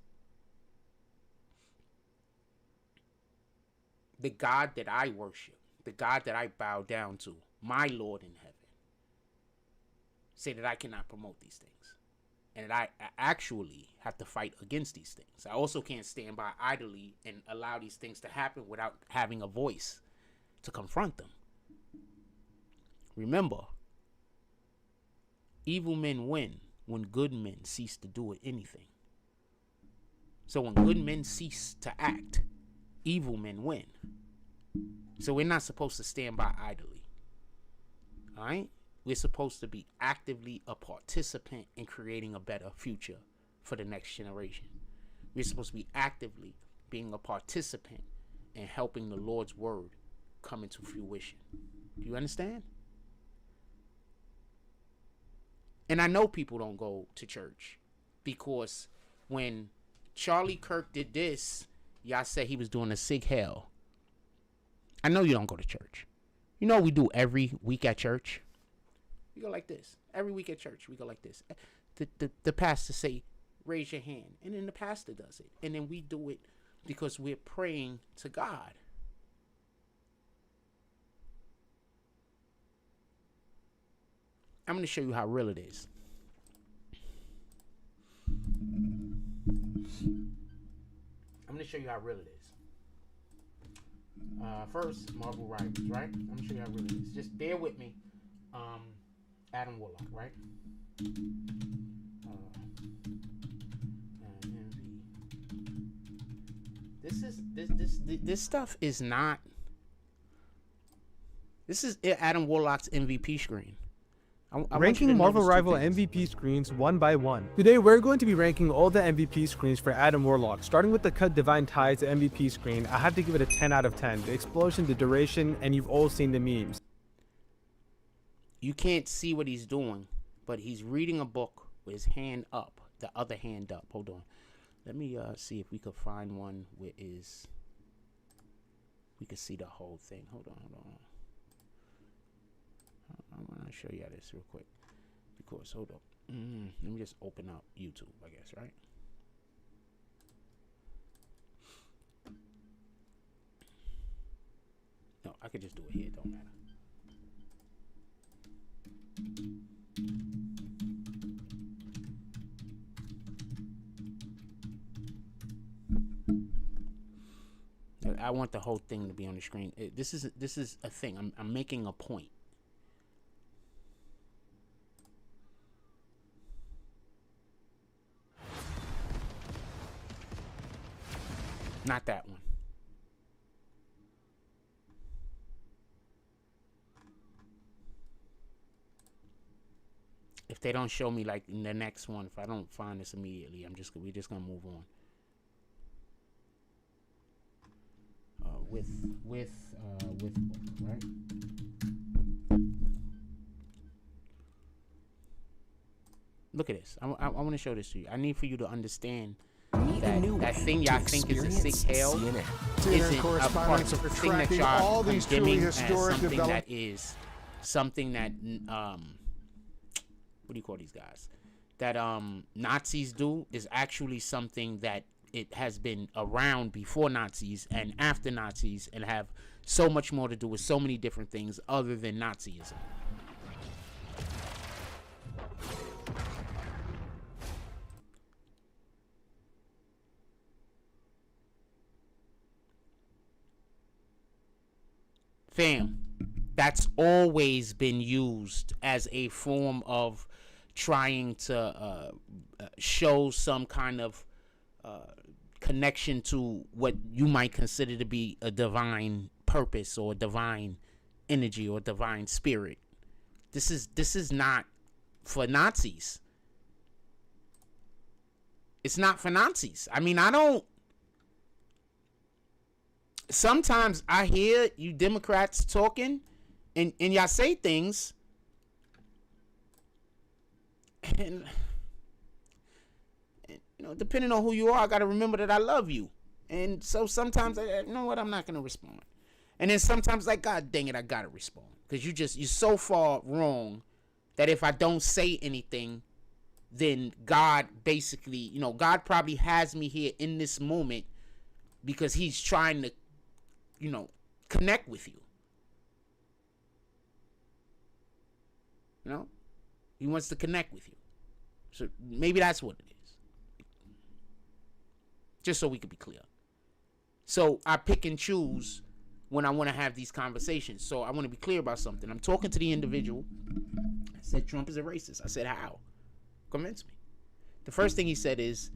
The God that I worship, the God that I bow down to, my Lord in heaven, say that I cannot promote these things. And that I actually have to fight against these things. I also can't stand by idly and allow these things to happen without having a voice to confront them. Remember, evil men win when good men cease to do anything. So when good men cease to act, evil men win. So we're not supposed to stand by idly. All right? We're supposed to be actively a participant in creating a better future for the next generation. We're supposed to be actively being a participant in helping the Lord's word come into fruition. Do you understand? And I know people don't go to church because when Charlie Kirk did this, y'all said he was doing a sig hell. I know you don't go to church. You know what we do every week at church? We go like this. Every week at church, we go like this. The pastor say, raise your hand. And then the pastor does it. And then we do it because we're praying to God. I'm going to show you how real it is. I'm going to show you how real it is. First, Marvel Rivals, right? I'm going to show you how real it is. Just bear with me. Adam Warlock, right? This stuff is not. This is Adam Warlock's MVP screen. I ranking Marvel Rival MVP screens one by one. Today we're going to be ranking all the MVP screens for Adam Warlock. Starting with the Cut Divine Tides MVP screen, I have to give it a 10 out of 10. The explosion, the duration, and you've all seen the memes. You can't see what he's doing, but he's reading a book with his hand up, the other hand up. Hold on. Let me see if we could find one where we could see the whole thing. Hold on. I'm gonna show you this real quick because hold up. Let me just open up YouTube, I guess, right? No, I could just do it here. It don't matter. I want the whole thing to be on the screen. This is a thing. I'm making a point. Not that one. If they don't show me like in the next one, if I don't find this immediately, we're just gonna move on. With book, right? Look at this. I want to show this to you. I need for you to understand that thing y'all think is a sick hell isn't a part of the thing that y'all condemning as something that is something that what do you call these guys? That Nazis do is actually something that it has been around before Nazis and after Nazis and have so much more to do with so many different things other than Nazism. Fam, that's always been used as a form of trying to show some kind of connection to what you might consider to be a divine purpose or divine energy or divine spirit. This is not for Nazis. It's not for Nazis. I mean, sometimes I hear you Democrats talking and y'all say things and you know, depending on who you are, I got to remember that I love you. And so sometimes, you know what, I'm not going to respond. And then sometimes, like, God dang it, I got to respond. Because you're so far wrong that if I don't say anything, then God basically, you know, God probably has me here in this moment because he's trying to, you know, connect with you. You know? He wants to connect with you. So maybe that's what it is. Just so we could be clear. So I pick and choose when I want to have these conversations. So I want to be clear about something. I'm talking to the individual. I said Trump is a racist. I said how? Convince me. The first thing he said is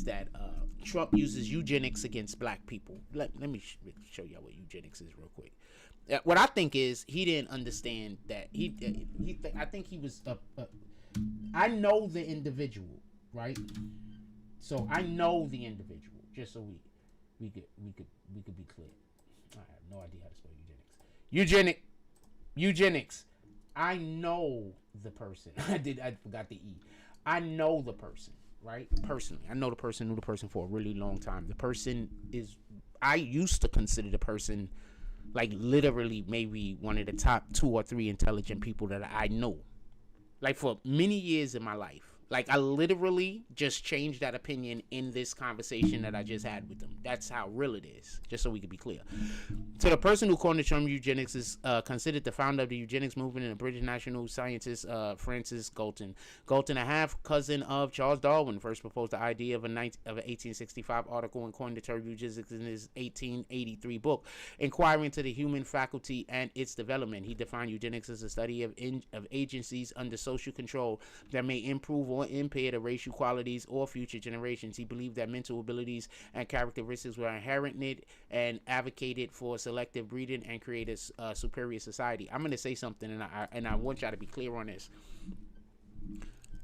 that Trump uses eugenics against black people. Let me show you what eugenics is real quick. What I think is he didn't understand that I think he was I know the individual, right? So I know the individual, just so we could be clear. I have no idea how to spell eugenics. Eugenics. I know the person. I forgot the E. I know the person, right? Personally. I know the person, knew the person for a really long time. The person I used to consider the person like literally maybe one of the top 2 or 3 intelligent people that I know. Like for many years in my life, Like, I literally just changed that opinion in this conversation that I just had with them. That's how real it is, just so we can be clear. So the person who coined the term eugenics is considered the founder of the eugenics movement and a British national scientist, Francis Galton. Galton, a half-cousin of Charles Darwin, first proposed the idea of an 1865 article and coined the term eugenics in his 1883 book, Inquiring into the Human Faculty and Its Development. He defined eugenics as a study of agencies under social control that may improve or impair the racial qualities or future generations. He believed that mental abilities and characteristics were inherent in it and advocated for selective breeding and create a superior society. I'm going to say something, and I want y'all to be clear on this.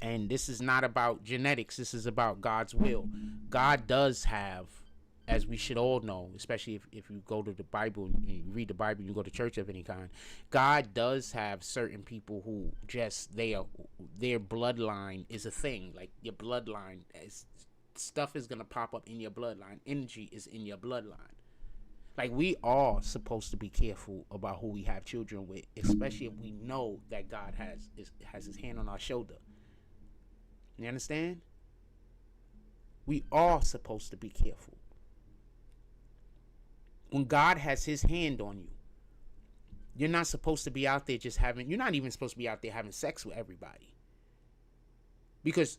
And this is not about genetics. This is about God's will. God does have, as we should all know, especially if you go to the Bible and you read the Bible, you go to church of any kind, God does have certain people who just, their bloodline is a thing. Like, your bloodline, stuff is going to pop up in your bloodline. Energy is in your bloodline. Like, we are supposed to be careful about who we have children with, especially if we know that God has his hand on our shoulder. You understand? We are supposed to be careful. When God has his hand on you, you're not supposed to be out there just you're not even supposed to be out there having sex with everybody. Because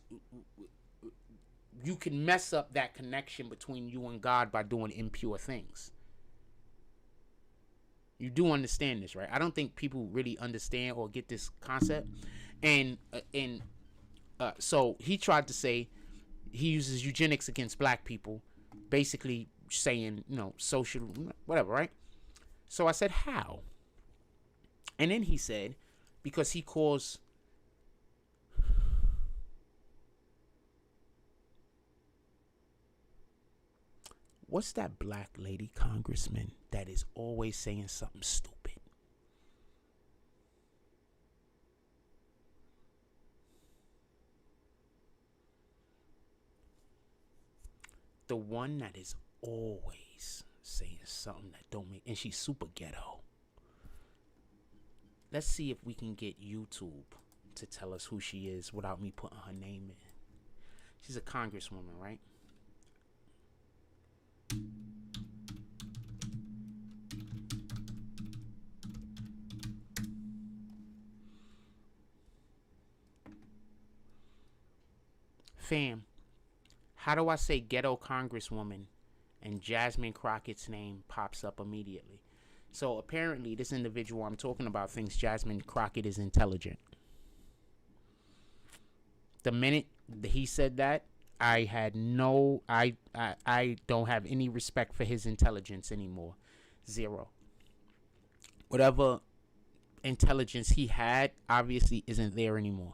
you can mess up that connection between you and God by doing impure things. You do understand this, right? I don't think people really understand or get this concept. And so he tried to say he uses eugenics against black people, basically saying, social, whatever, right? So I said, how? And then he said, because he calls what's that black lady congressman that is always saying something stupid? The one that is always saying something that don't make, and she's super ghetto. Let's see if we can get YouTube to tell us who she is without me putting her name in. She's a congresswoman, right? Fam, how do I say ghetto congresswoman and Jasmine Crockett's name pops up immediately? So apparently this individual I'm talking about thinks Jasmine Crockett is intelligent. The minute he said that, I don't have any respect for his intelligence anymore. Zero. Whatever intelligence he had obviously isn't there anymore.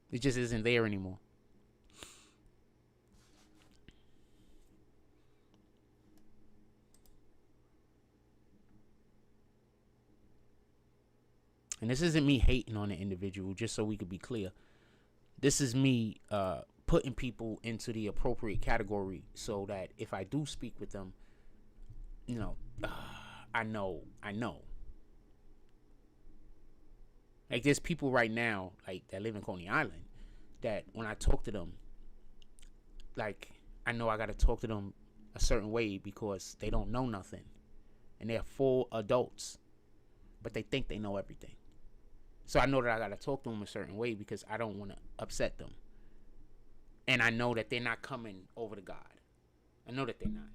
It just isn't there anymore. And this isn't me hating on the individual, just so we could be clear. This is me putting people into the appropriate category so that if I do speak with them, I know. Like, there's people right now, like, that live in Coney Island, that when I talk to them, like, I know I got to talk to them a certain way because they don't know nothing. And they're full adults, but they think they know everything. So I know that I got to talk to them a certain way because I don't want to upset them. And I know that they're not coming over to God. I know that they're not.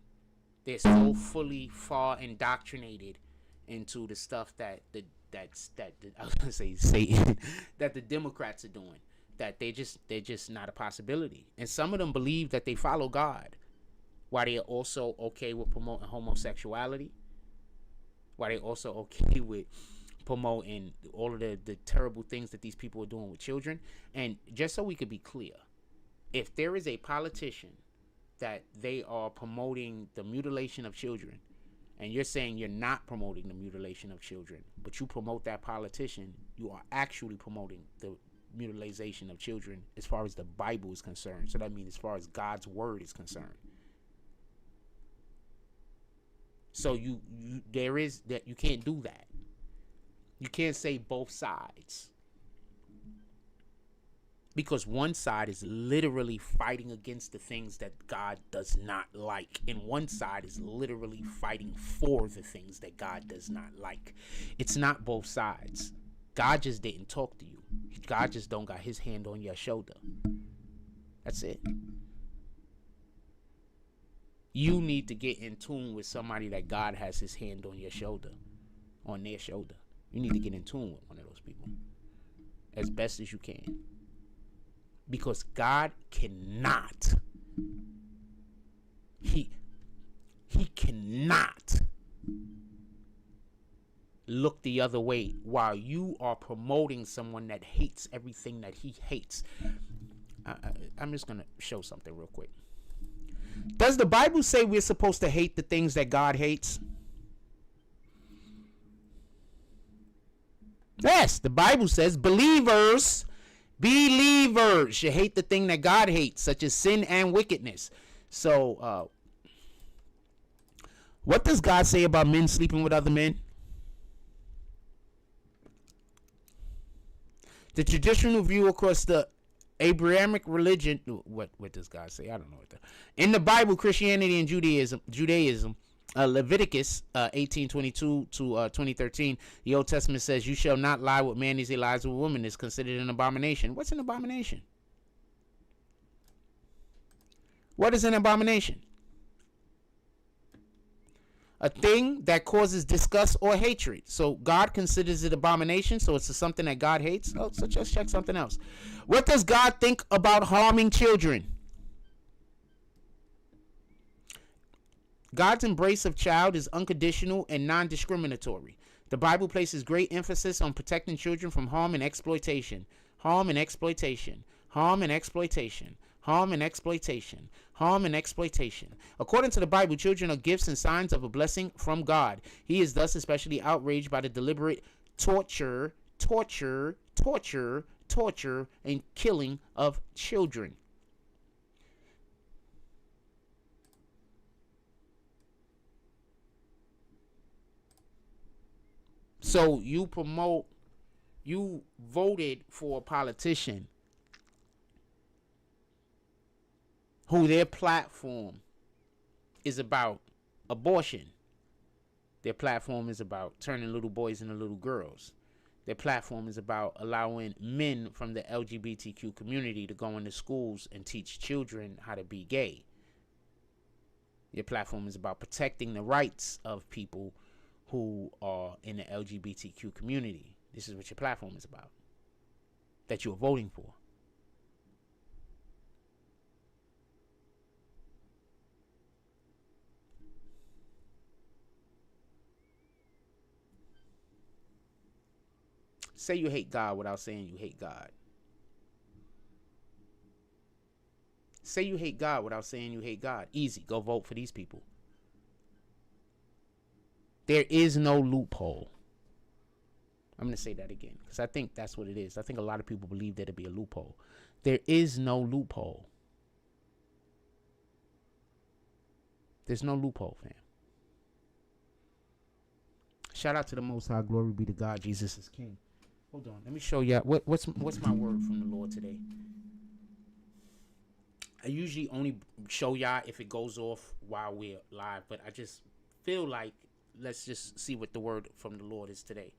They're so fully far indoctrinated into the stuff that I was gonna say Satan, that the Democrats are doing, that they're just not a possibility. And some of them believe that they follow God, while they're also okay with promoting homosexuality, while they're also okay with promoting all of the terrible things that these people are doing with children. And just so we could be clear, if there is a politician that they are promoting the mutilation of children, and you're saying you're not promoting the mutilation of children, but you promote that politician, you are actually promoting the mutilation of children as far as the Bible is concerned. So that means as far as God's word is concerned. So there is that, you can't do that. You can't say both sides. Because one side is literally fighting against the things that God does not like. And one side is literally fighting for the things that God does not like. It's not both sides. God just didn't talk to you. God just don't got his hand on your shoulder. That's it. You need to get in tune with somebody that God has his hand on your shoulder, on their shoulder. You need to get in tune with one of those people as best as you can. Because God cannot, he cannot look the other way while you are promoting someone that hates everything that he hates. I'm just going to show something real quick. Does the Bible say we're supposed to hate the things that God hates? Yes, the Bible says believers should hate the thing that God hates, such as sin and wickedness. So, what does God say about men sleeping with other men? The traditional view across the Abrahamic religion. What does God say? I don't know what in the Bible, Christianity and Judaism. Leviticus 18:22 to 20:13. The Old Testament says, "You shall not lie with man as he lies with a woman is considered an abomination." What's an abomination? What is an abomination? A thing that causes disgust or hatred. So God considers it abomination. So it's something that God hates. Oh, so just check something else. What does God think about harming children? God's embrace of child is unconditional and non-discriminatory. The Bible places great emphasis on protecting children from harm and exploitation. Harm and exploitation. Harm and exploitation. Harm and exploitation. Harm and exploitation. According to the Bible, children are gifts and signs of a blessing from God. He is thus especially outraged by the deliberate torture, and killing of children. So you voted for a politician who their platform is about abortion. Their platform is about turning little boys into little girls. Their platform is about allowing men from the LGBTQ community to go into schools and teach children how to be gay. Your platform is about protecting the rights of people who are in the LGBTQ community. This is what your platform is about, that you're voting for. Say you hate God without saying you hate God. Say you hate God without saying you hate God. Easy. Go vote for these people. There is no loophole. I'm going to say that again because I think that's what it is. I think a lot of people believe there to be a loophole. There is no loophole. There's no loophole, fam. Shout out to the Most High. Glory be to God. Jesus is King. Hold on. Let me show y'all. What's my word from the Lord today? I usually only show y'all if it goes off while we're live, but I just feel like let's just see what the word from the Lord is today.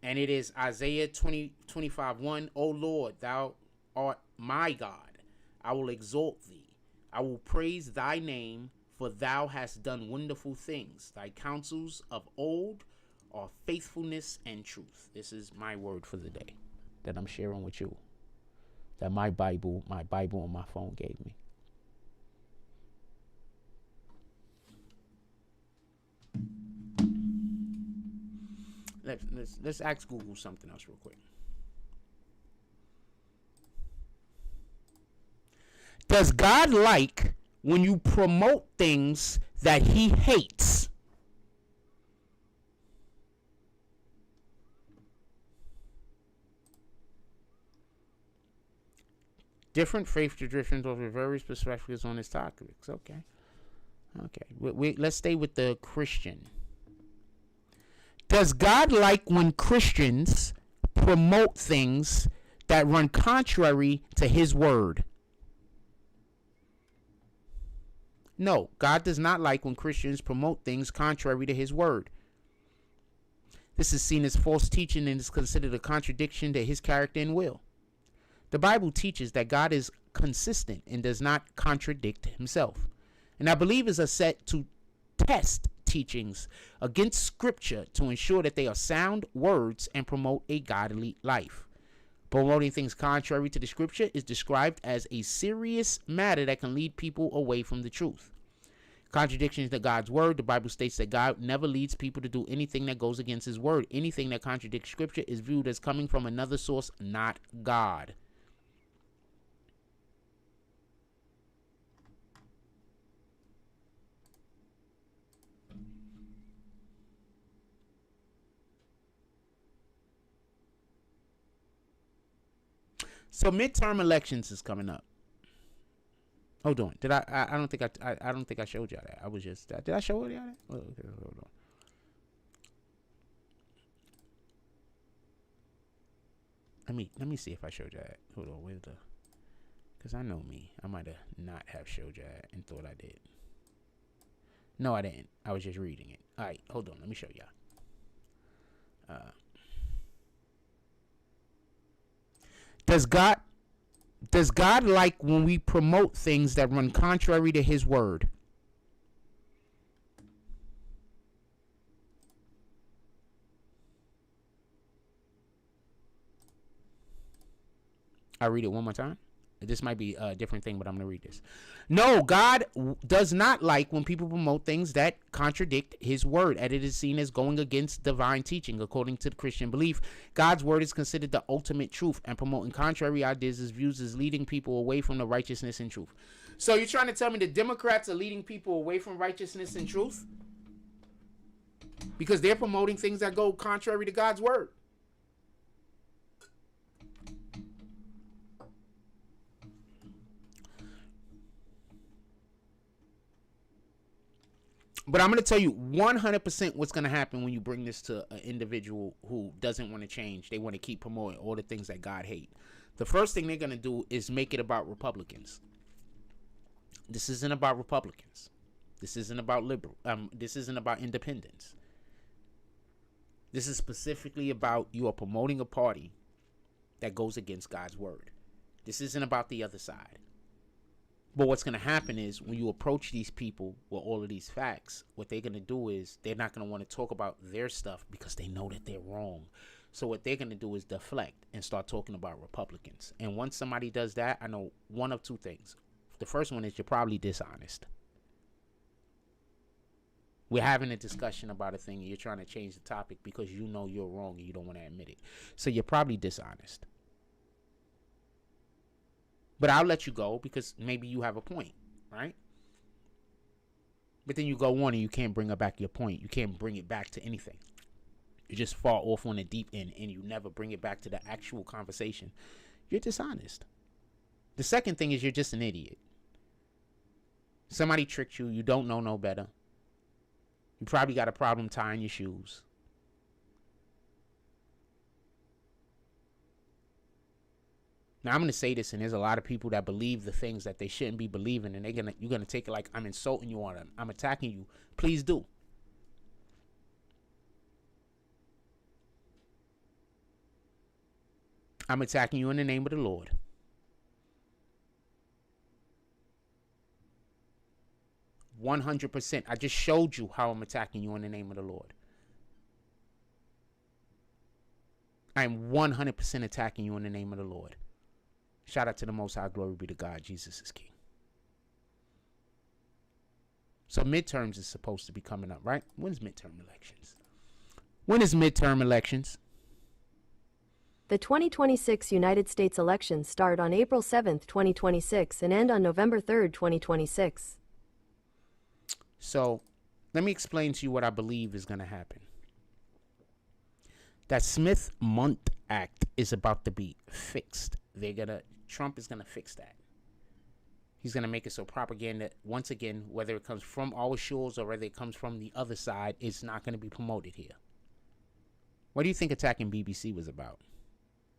And it is Isaiah 20:25:1. O Lord, thou art my God. I will exalt thee. I will praise thy name, for thou hast done wonderful things. Thy counsels of old are faithfulness and truth. This is my word for the day that I'm sharing with you. That my Bible on my phone gave me. Let's ask Google something else real quick. Does God like when you promote things that he hates? Different faith traditions offer various perspectives on this topic. Okay. Let's stay with the Christian. Does God like when Christians promote things that run contrary to his word. No, God does not like when Christians promote things contrary to his word. This is seen as false teaching and is considered a contradiction to his character and will. The Bible teaches that God is consistent and does not contradict himself. And our believers are set to test teachings against Scripture to ensure that they are sound words and promote a godly life. Promoting things contrary to the Scripture is described as a serious matter that can lead people away from the truth. Contradictions to God's word, the Bible states that God never leads people to do anything that goes against his word. Anything that contradicts Scripture is viewed as coming from another source, not God. So midterm elections is coming up. Hold on. Did I don't think I don't think I showed y'all that. I was just did I show y'all that? Oh, okay, hold on. Let me see if I showed y'all that. Hold on, where's the, because I know me. I might have not have showed y'all that and thought I did. No, I didn't. I was just reading it. Alright, hold on, let me show y'all. Does God like when we promote things that run contrary to his word? I'll read it one more time. This might be a different thing, but I'm going to read this. No, God does not like when people promote things that contradict his word, and it is seen as going against divine teaching. According to the Christian belief, God's word is considered the ultimate truth, and promoting contrary ideas is viewed as leading people away from the righteousness and truth. So you're trying to tell me the Democrats are leading people away from righteousness and truth? Because they're promoting things that go contrary to God's word. But I'm going to tell you 100% what's going to happen when you bring this to an individual who doesn't want to change. They want to keep promoting all the things that God hates. The first thing they're going to do is make it about Republicans. This isn't about Republicans. This isn't about liberal. This isn't about independents. This is specifically about you are promoting a party that goes against God's word. This isn't about the other side. But what's going to happen is when you approach these people with all of these facts, what they're going to do is they're not going to want to talk about their stuff because they know that they're wrong. So what they're going to do is deflect and start talking about Republicans. And once somebody does that, I know one of two things. The first one is you're probably dishonest. We're having a discussion about a thing and you're trying to change the topic because you know you're wrong and you don't want to admit it. So you're probably dishonest. But I'll let you go because maybe you have a point, right? But then you go on and you can't bring back your point. You can't bring it back to anything. You just fall off on the deep end and you never bring it back to the actual conversation. You're dishonest. The second thing is you're just an idiot. Somebody tricked you. You don't know no better. You probably got a problem tying your shoes. Now, I'm going to say this, and there's a lot of people that believe the things that they shouldn't be believing, and you're going to take it like I'm insulting you or I'm attacking you. Please do. I'm attacking you in the name of the Lord. %. I just showed you how I'm attacking you in the name of the Lord. I am 100% attacking you in the name of the Lord. Shout out to the Most High. Glory be to God. Jesus is King. So midterms is supposed to be coming up, right? When's midterm elections? When is midterm elections? The 2026 United States elections start on April 7th, 2026 and end on November 3rd, 2026. So let me explain to you what I believe is going to happen. That Smith-Mundt Act is about to be fixed. Trump is gonna fix that. He's gonna make it so propaganda, once again, whether it comes from our shores or whether it comes from the other side, it's not gonna be promoted here. What do you think attacking BBC was about?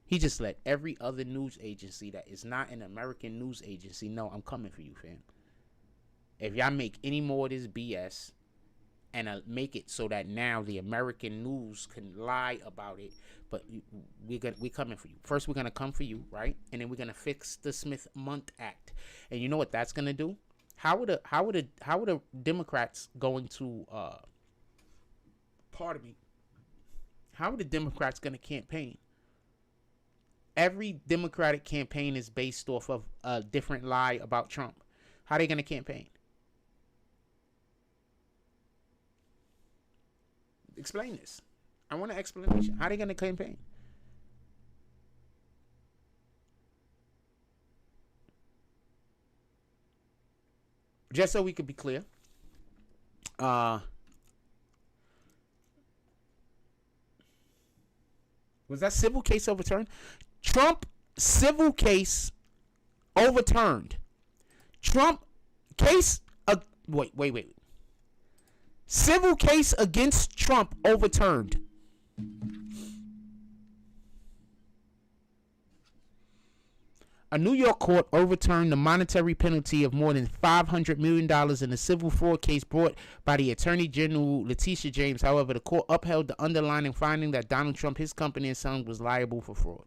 He just let every other news agency that is not an American news agency know, I'm coming for you, fam. If y'all make any more of this BS and make it so that now the American news can lie about it, but we're coming for you. First, we're gonna come for you, right? And then we're gonna fix the Smith-Mundt Act. And you know what that's gonna do? How are the Democrats going to pardon me? How are the Democrats gonna campaign? Every Democratic campaign is based off of a different lie about Trump. How are they gonna campaign? Explain this. I want an explanation. How are they going to campaign? Just so we could be clear. Was that civil case overturned? Trump civil case overturned. Trump case. Wait. Civil case against Trump overturned. A New York court overturned the monetary penalty of more than $500 million in a civil fraud case brought by the Attorney General Letitia James. However, the court upheld the underlying finding that Donald Trump, his company, and son was liable for fraud.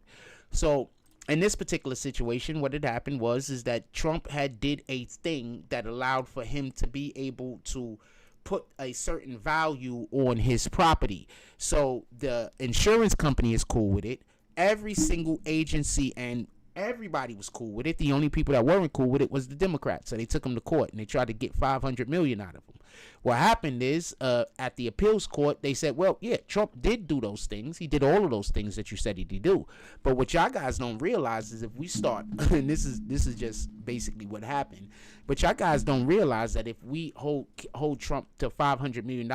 So, in this particular situation, what had happened is that Trump had did a thing that allowed for him to be able to put a certain value on his property. So the insurance company is cool with it. Every single agency and everybody was cool with it. The only people that weren't cool with it was the Democrats. So they took him to court and they tried to get $500 million out of him. What happened is at the appeals court, they said, well, yeah, Trump did do those things. He did all of those things that you said he did do. But what y'all guys don't realize is if we start, and this is just basically what happened, but y'all guys don't realize that if we hold Trump to $500 million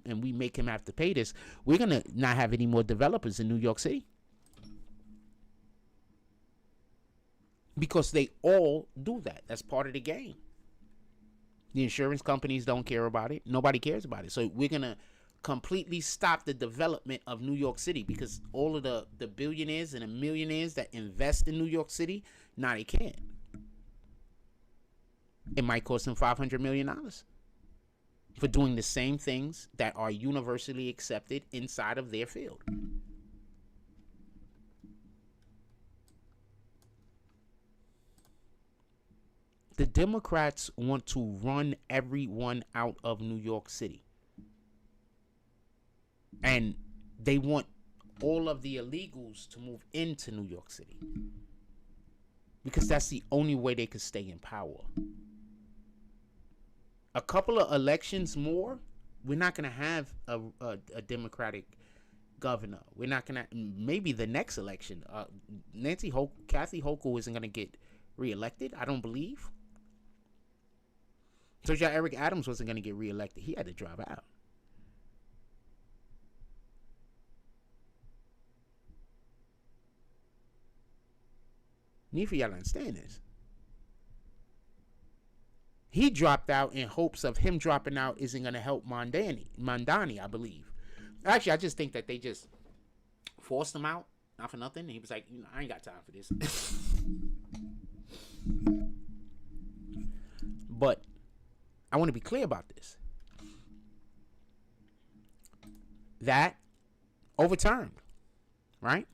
and we make him have to pay this, we're going to not have any more developers in New York City. Because they all do that. That's part of the game. The insurance companies don't care about it. Nobody cares about it. So we're going to completely stop the development of New York City because all of the billionaires and the millionaires that invest in New York City, now they can't. It might cost them $500 million for doing the same things that are universally accepted inside of their field. The Democrats want to run everyone out of New York City. And they want all of the illegals to move into New York City. Because that's the only way they could stay in power. A couple of elections more, we're not going to have a Democratic governor. We're not going to, maybe the next election, Kathy Hochul isn't going to get reelected, I don't believe. So Eric Adams wasn't going to get reelected. He had to drop out. Need for y'all to understand this. He dropped out in hopes of him dropping out isn't going to help Mondani, I believe. Actually, I just think that they just forced him out, not for nothing. And he was like, I ain't got time for this. But I want to be clear about this. That overturned, right?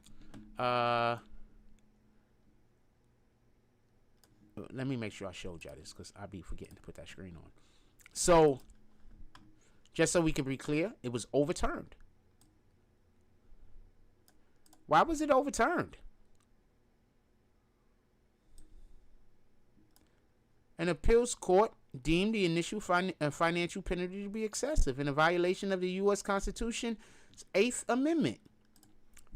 Let me make sure I showed y'all this because I'll be forgetting to put that screen on. So, just so we can be clear, it was overturned. Why was it overturned? An appeals court deemed the initial financial penalty to be excessive in a violation of the U.S. Constitution's 8th Amendment.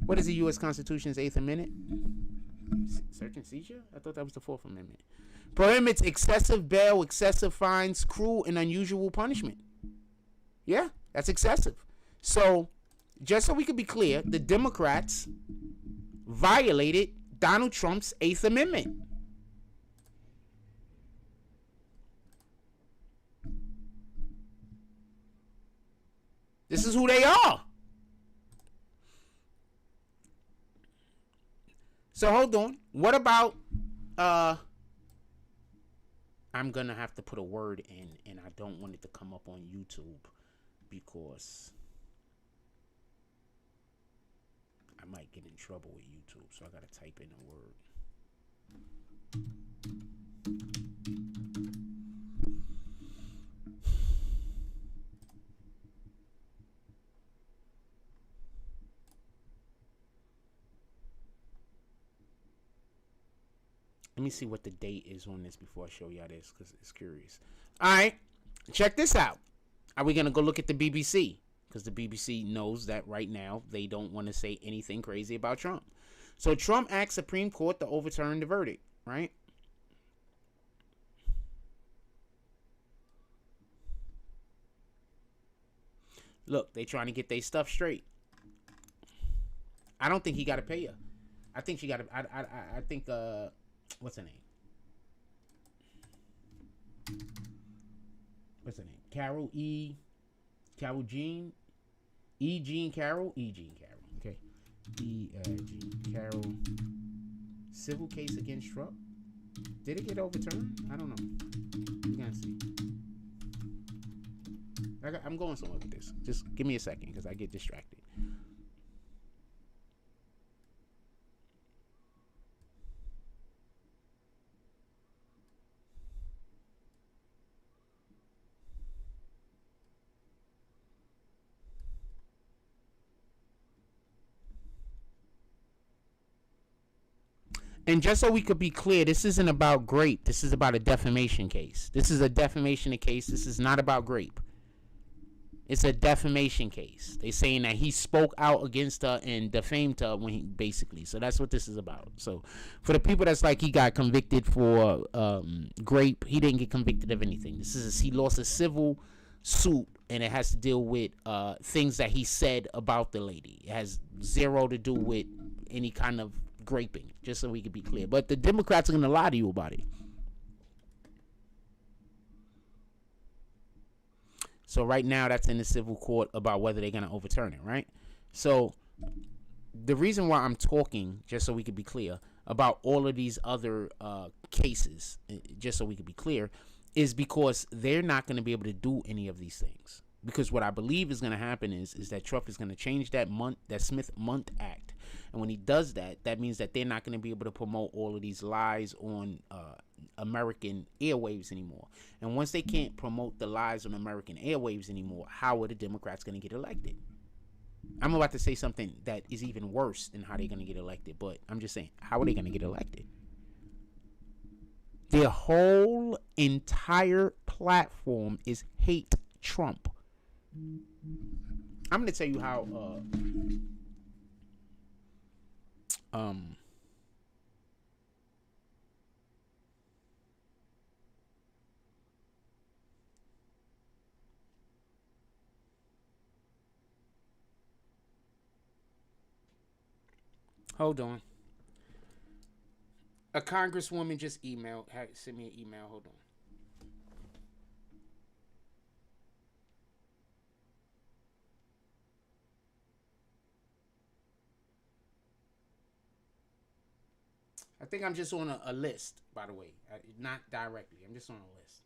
What is the U.S. Constitution's 8th Amendment? Search and seizure? I thought that was the 4th Amendment. Prohibits excessive bail, excessive fines, cruel and unusual punishment. Yeah, that's excessive. So, just so we can be clear, the Democrats violated Donald Trump's 8th Amendment. This is who they are. So hold on. What about I'm gonna have to put a word in, and I don't want it to come up on YouTube because I might get in trouble with YouTube. So I gotta type in a word. Let me see what the date is on this before I show y'all this, because it's curious. All right, check this out. Are we going to go look at the BBC? Because the BBC knows that right now they don't want to say anything crazy about Trump. So Trump asked Supreme Court to overturn the verdict, right? Look, they trying to get their stuff straight. I don't think he got to pay her. I think she got to, I think, what's her name? What's her name? Carol Jean Carroll. Okay. Jean Carroll. Civil case against Trump. Did it get overturned? I don't know. We're gonna see. I'm going somewhere with this. Just give me a second because I get distracted. And just so we could be clear, this isn't about grape. This is about a defamation case. This is a defamation case. This is not about grape. It's a defamation case. They saying that he spoke out against her and defamed her when he basically. So that's what this is about. So for the people that's like he got convicted for grape, he didn't get convicted of anything. He lost a civil suit, and it has to deal with things that he said about the lady. It has zero to do with any kind of graping, just so we can be clear. But the Democrats are going to lie to you about it. So right now that's in the civil court about whether they're going to overturn it, right? So the reason why I'm talking, just so we can be clear, about all of these other cases, just so we can be clear, is because they're not going to be able to do any of these things. Because what I believe is going to happen is that Trump is going to change that Smith-Mundt Act. And when he does that, that means that they're not going to be able to promote all of these lies on American airwaves anymore. And once they can't promote the lies on American airwaves anymore, how are the Democrats going to get elected? I'm about to say something that is even worse than how they're going to get elected. But I'm just saying, how are they going to get elected? Their whole entire platform is hate Trump. I'm going to tell you how hold on. A congresswoman just sent me an email. Hold on. I think I'm just on a list, by the way. Not directly. I'm just on a list.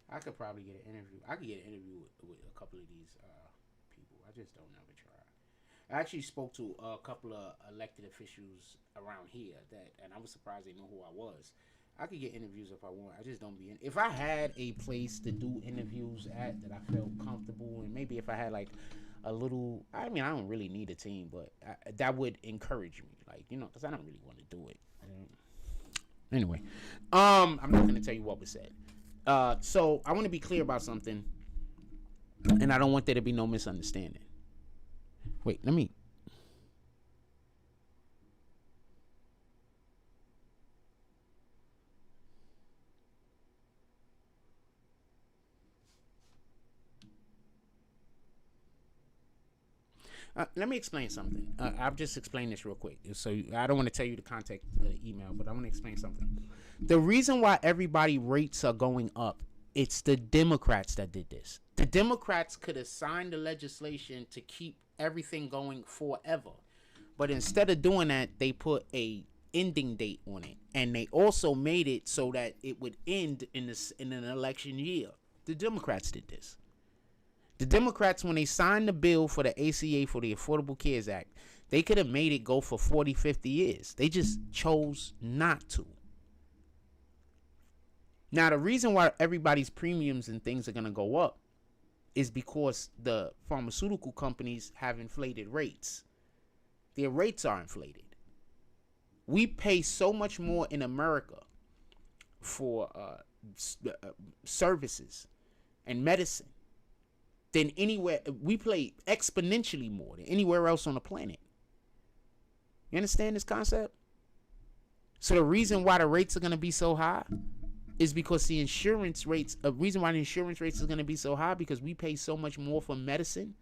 I could probably get an interview. I could get an interview with a couple of these people. I just don't never try. I actually spoke to a couple of elected officials around here and I was surprised they know who I was. I could get interviews if I want. I just don't be in. If I had a place to do interviews at that I felt comfortable, and maybe if I had like a little, I mean, I don't really need a team, but that would encourage me, like, you know, because I don't really want to do it. Anyway, I'm not going to tell you what was said. So I want to be clear about something, and I don't want there to be no misunderstanding. Wait, let me. Let me explain something. I'll just explain this real quick. So I don't want to tell you to contact the email, but I want to explain something. The reason why everybody rates are going up, it's the Democrats that did this. The Democrats could have signed the legislation to keep everything going forever. But instead of doing that, they put a ending date on it. And they also made it so that it would end in an election year. The Democrats did this. The Democrats, when they signed the bill for the ACA, for the Affordable Care Act, they could have made it go for 40, 50 years. They just chose not to. Now, the reason why everybody's premiums and things are going to go up is because the pharmaceutical companies have inflated rates. Their rates are inflated. We pay so much more in America for services and medicine than anywhere. We pay exponentially more than anywhere else on the planet. You understand this concept? So the reason why the rates are going to be so high is because the insurance rates, a reason why the insurance rates is going to be so high because we pay so much more for medicine.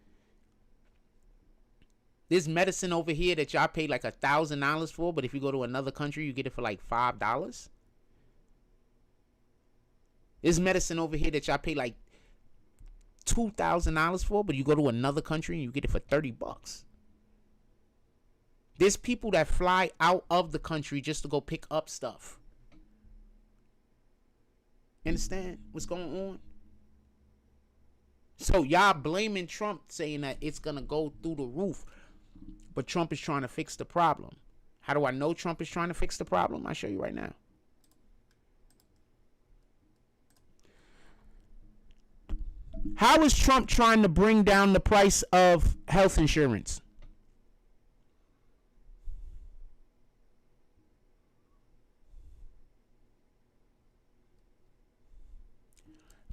There's medicine over here that y'all pay like $1,000 for, but if you go to another country, you get it for like $5. There's medicine over here that y'all pay like $2,000 for, but you go to another country and you get it for $30. There's people that fly out of the country just to go pick up stuff. Understand what's going on? So y'all blaming Trump, saying that it's gonna go through the roof, but Trump is trying to fix the problem. How do I know Trump is trying to fix the problem? I'll show you right now. How is Trump trying to bring down the price of health insurance?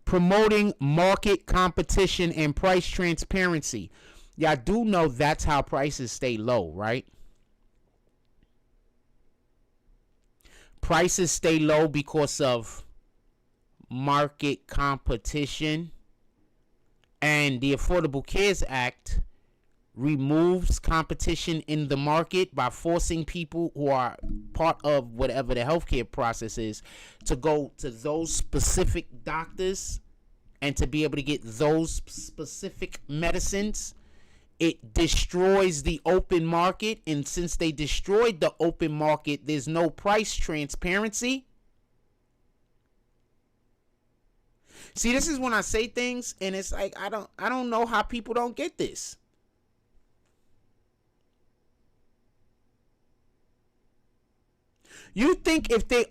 Promoting market competition and price transparency. Y'all do know that's how prices stay low, right? Prices stay low because of market competition. And the Affordable Care Act removes competition in the market by forcing people who are part of whatever the healthcare process is to go to those specific doctors and to be able to get those specific medicines. It destroys the open market, and since they destroyed the open market, there's no price transparency. See, this is when I say things and it's like I don't know how people don't get this. You think if there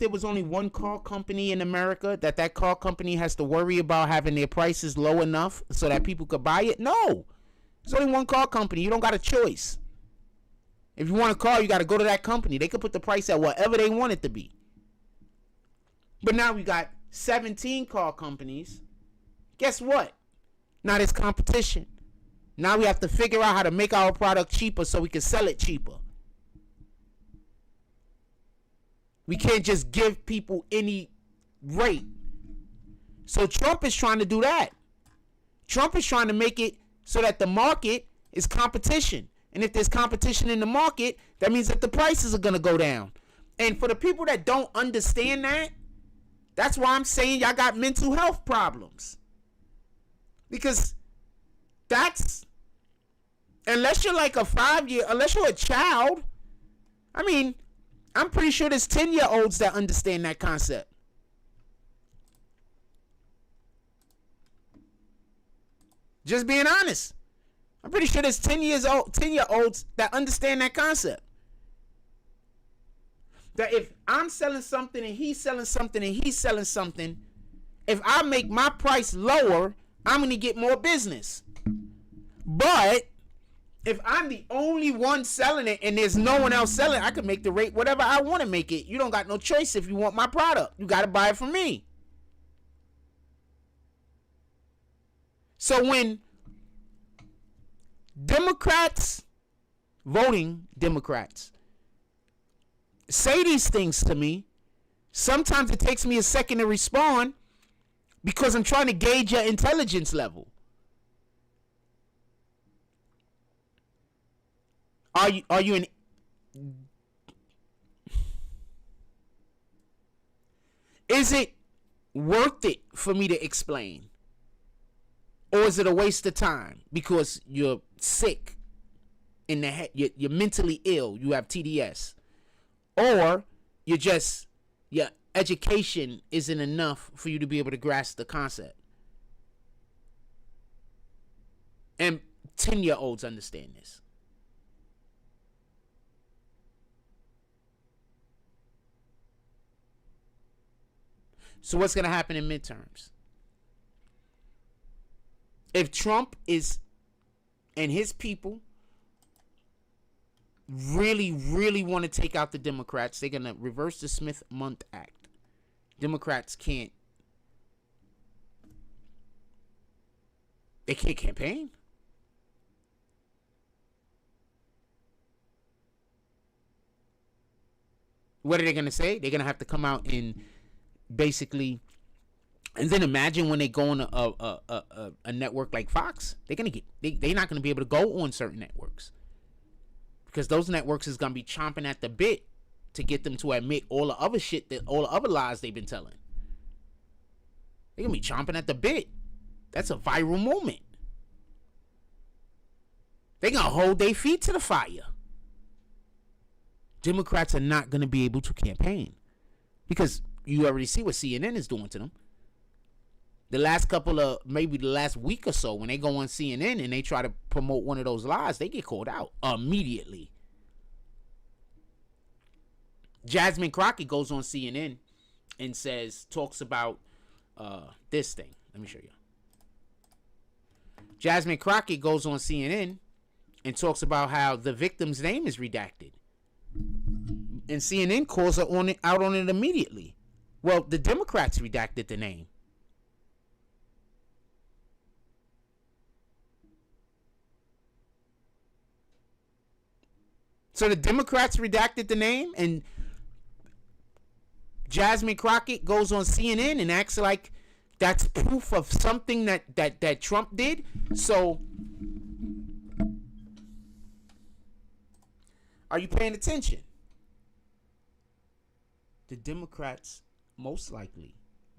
was only one car company in America, that car company has to worry about having their prices low enough so that people could buy it? No. There's only one car company. You don't got a choice. If you want a car, you got to go to that company. They could put the price at whatever they want it to be. But now we got 17 car companies. Guess what? Now there's competition. Now we have to figure out how to make our product cheaper so we can sell it cheaper. We can't just give people any rate. So Trump is trying to do that. Trump is trying to make it so that the market is competition. And if there's competition in the market, that means that the prices are going to go down. And for the people that don't understand that, that's why I'm saying y'all got mental health problems. Because that's, unless you're like unless you're a child, I mean, I'm pretty sure there's 10-year-olds that understand that concept. Just being honest. I'm pretty sure there's 10-year-olds that understand that concept. That if I'm selling something and he's selling something and he's selling something, if I make my price lower, I'm going to get more business. But if I'm the only one selling it and there's no one else selling it, I can make the rate whatever I want to make it. You don't got no choice if you want my product. You got to buy it from me. So when voting Democrats, say these things to me, sometimes it takes me a second to respond because I'm trying to gauge your intelligence level. Are you an Is it worth it for me to explain? Or is it a waste of time because you're sick in the head, you're mentally ill, you have TDS, or your education isn't enough for you to be able to grasp the concept? And 10-year-olds understand this. So what's going to happen in midterms? If Trump and his people really want to take out the Democrats, they're going to reverse the Smith-Mundt Act. Democrats can't campaign. What are they going to say? They're going to have to come out and basically, and then imagine when they go on a network like Fox, they're not going to be able to go on certain networks because those networks is going to be chomping at the bit to get them to admit all the other shit, all the other lies they've been telling. They're going to be chomping at the bit. That's a viral moment. They're going to hold their feet to the fire. Democrats are not going to be able to campaign because you already see what CNN is doing to them. The last maybe the last week or so, when they go on CNN and they try to promote one of those lies, they get called out immediately. Jasmine Crockett goes on CNN and talks about this thing. Let me show you. Jasmine Crockett goes on CNN and talks about how the victim's name is redacted. And CNN calls her out on it immediately. Well, the Democrats redacted the name. So the Democrats redacted the name, and Jasmine Crockett goes on CNN and acts like that's proof of something that Trump did. So are you paying attention? The Democrats most likely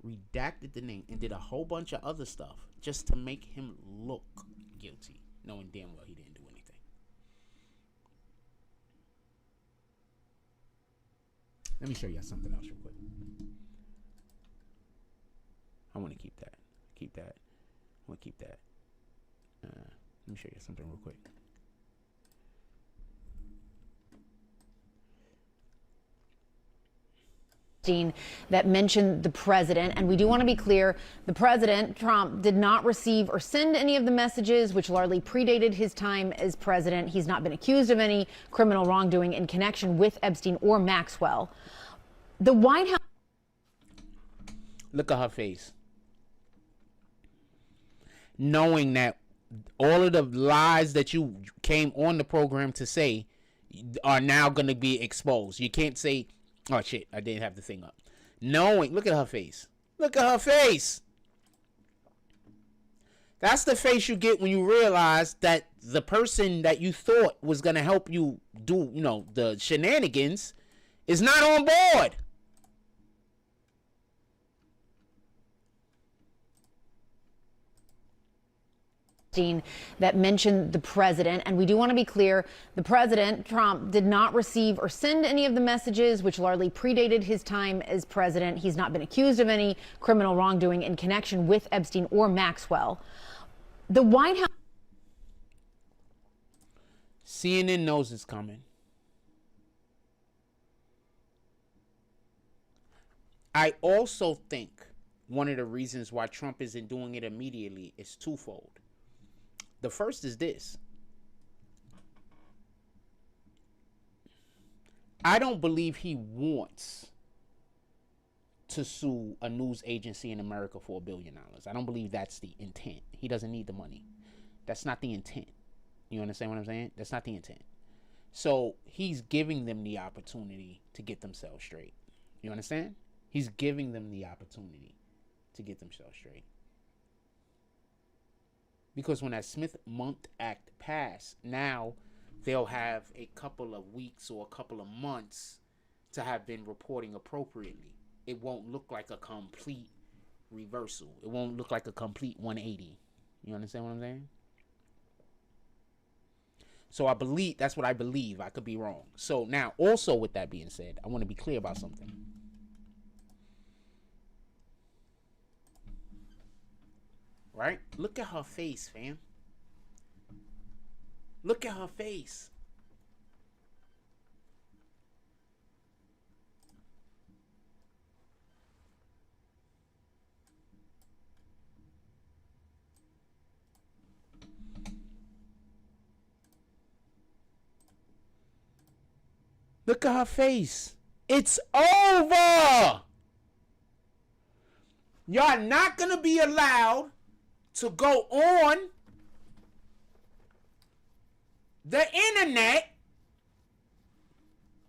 redacted the name and did a whole bunch of other stuff just to make him look guilty, knowing damn well he didn't do anything. Let me show you something else real quick. I want to keep that. I want to keep that. Let me show you something real quick. That mentioned the president, and we do want to be clear, the president, Trump, did not receive or send any of the messages, which largely predated his time as president. He's not been accused of any criminal wrongdoing in connection with Epstein or Maxwell. The White House... Look at her face. Knowing that all of the lies that you came on the program to say are now going to be exposed. You can't say... Oh, shit, I didn't have the thing up. Knowing, look at her face. Look at her face. That's the face you get when you realize that the person that you thought was going to help you do, the shenanigans is not on board. That mentioned the president, and we do want to be clear, the president, Trump, did not receive or send any of the messages, which largely predated his time as president. He's not been accused of any criminal wrongdoing in connection with Epstein or Maxwell. The White House... CNN knows it's coming. I also think one of the reasons why Trump isn't doing it immediately is twofold. The first is this. I don't believe he wants to sue a news agency in America for $1 billion. I don't believe that's the intent. He doesn't need the money. That's not the intent. You understand what I'm saying? That's not the intent. So he's giving them the opportunity to get themselves straight. You understand? He's giving them the opportunity to get themselves straight. Because when that Smith-Mundt Act passed, now they'll have a couple of weeks or a couple of months to have been reporting appropriately. It won't look like a complete reversal. It won't look like a complete 180. You understand what I'm saying? So I believe, that's what I believe. I could be wrong. So now, also with that being said, I want to be clear about something. Right? Look at her face, fam. Look at her face. Look at her face. It's over. Y'all not going to be allowed to go on the internet,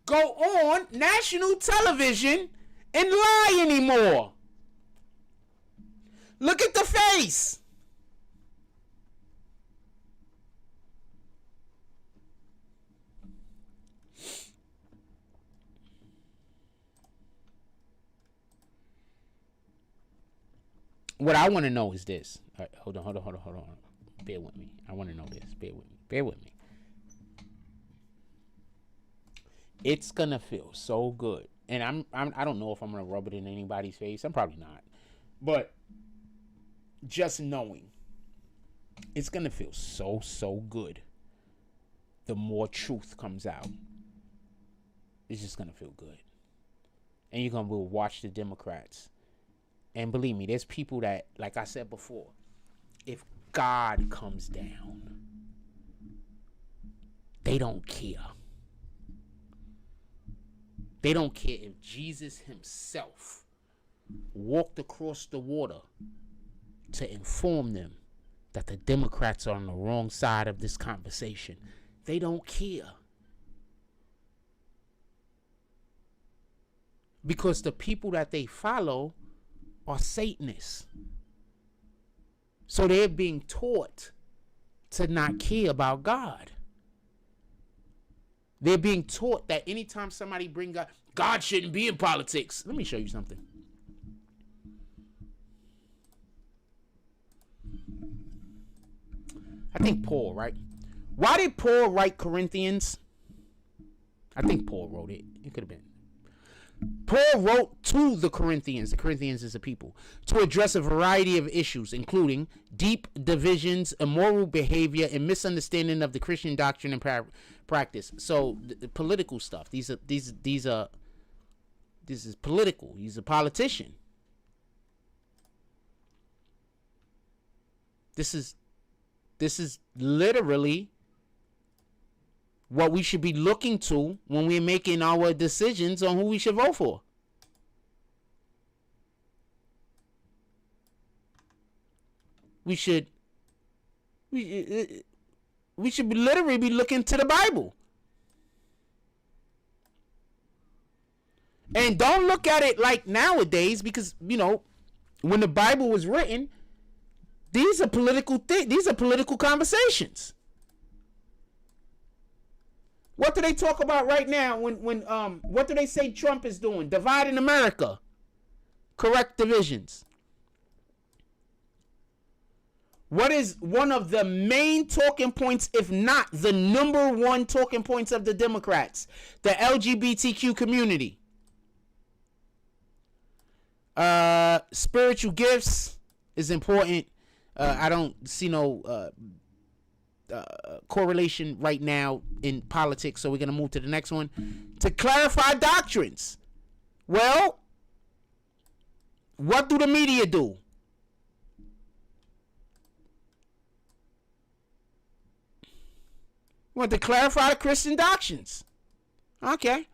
go on national television and lie anymore. Look at the face. What I want to know is this. All right, hold on. Bear with me. I want to know this. Bear with me. It's gonna feel so good, and I don't know if I'm gonna rub it in anybody's face. I'm probably not, but just knowing, it's gonna feel so good. The more truth comes out, it's just gonna feel good, and you're gonna watch the Democrats. And believe me, there's people that, like I said before, if God comes down, they don't care. They don't care if Jesus himself walked across the water to inform them that the Democrats are on the wrong side of this conversation. They don't care. Because the people that they follow are Satanists. So they're being taught to not care about God. They're being taught that anytime somebody bring God shouldn't be in politics. Let me show you something. I think Paul, right? Why did Paul write Corinthians? I think Paul wrote it. It could have been. Paul wrote to the Corinthians is a people, to address a variety of issues, including deep divisions, immoral behavior, and misunderstanding of the Christian doctrine and practice. So the political stuff. This is political. He's a politician. This is literally what we should be looking to when we're making our decisions on who we should vote for. We should literally be looking to the Bible. And don't look at it like nowadays, because, you know, when the Bible was written, these are political conversations. What do they talk about right now when what do they say Trump is doing? Dividing America. Correct divisions. What is one of the main talking points, if not the number one talking points of the Democrats? The LGBTQ community. Spiritual gifts is important. I don't see no correlation right now in politics, so we're going to move to the next one. To clarify doctrines. Well, what do the media do? We want to clarify the Christian doctrines. Okay.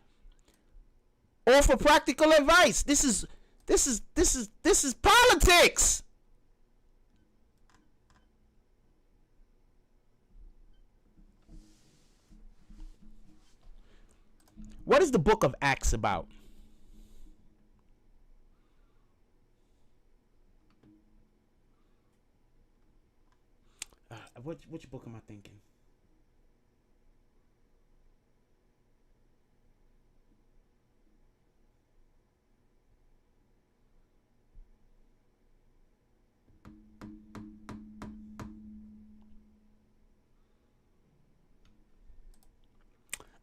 Offer practical advice. This is politics. What is the book of Acts about? Which book am I thinking?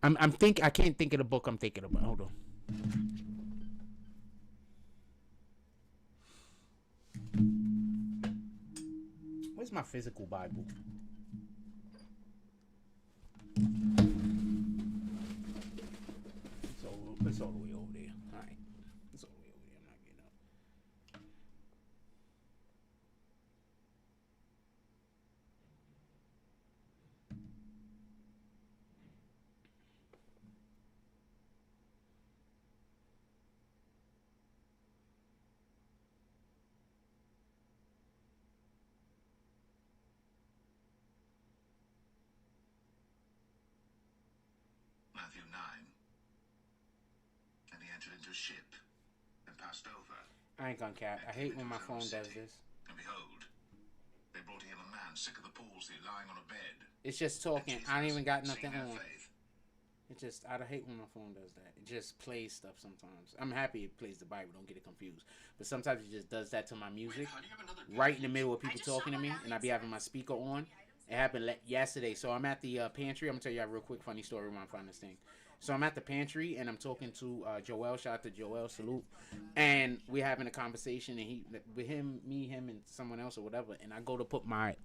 I can't think of the book I'm thinking about. Hold on. Where's my physical Bible? It's all the way over there. All right. It's all the way over there. I'm not getting up. Matthew 9. And he entered into a ship and passed over. I ain't gonna cap. I hate when my phone does this. And behold, they brought to him a man sick of the palsy, lying on a bed. It's just talking. I don't even got nothing on. It just, I hate when my phone does that. It just plays stuff sometimes. I'm happy it plays the Bible. Don't get it confused. But sometimes it just does that to my music. Right in the middle of people talking to me. And I be having my speaker on. It happened yesterday. So I'm at the pantry. I'm going to tell you a real quick funny story when I find this thing. So I'm at the pantry and I'm talking to Joel. Shout out to Joel. Salute. And we're having a conversation. And me, him, and someone else or whatever. And I go to put my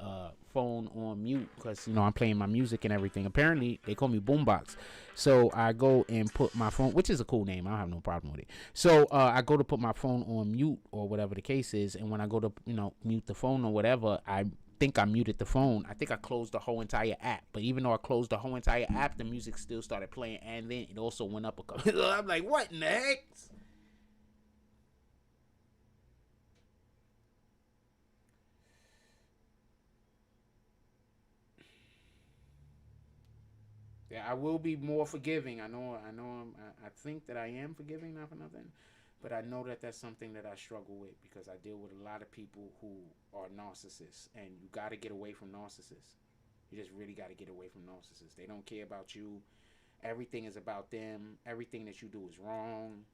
phone on mute because, you know, I'm playing my music and everything. Apparently, they call me Boombox. So I go and put my phone, which is a cool name. I don't have no problem with it. So I go to put my phone on mute or whatever the case is. And when I go to, you know, mute the phone or whatever, I think I muted the phone. I think I closed the whole entire app. But even though I closed the whole entire app, the music still started playing. And then it also went up a couple. I'm like, what in the heck? Yeah, I will be more forgiving. I think that I am forgiving, not for nothing. But I know that that's something that I struggle with because I deal with a lot of people who are narcissists. And you got to get away from narcissists. You just really got to get away from narcissists. They don't care about you. Everything is about them. Everything that you do is wrong.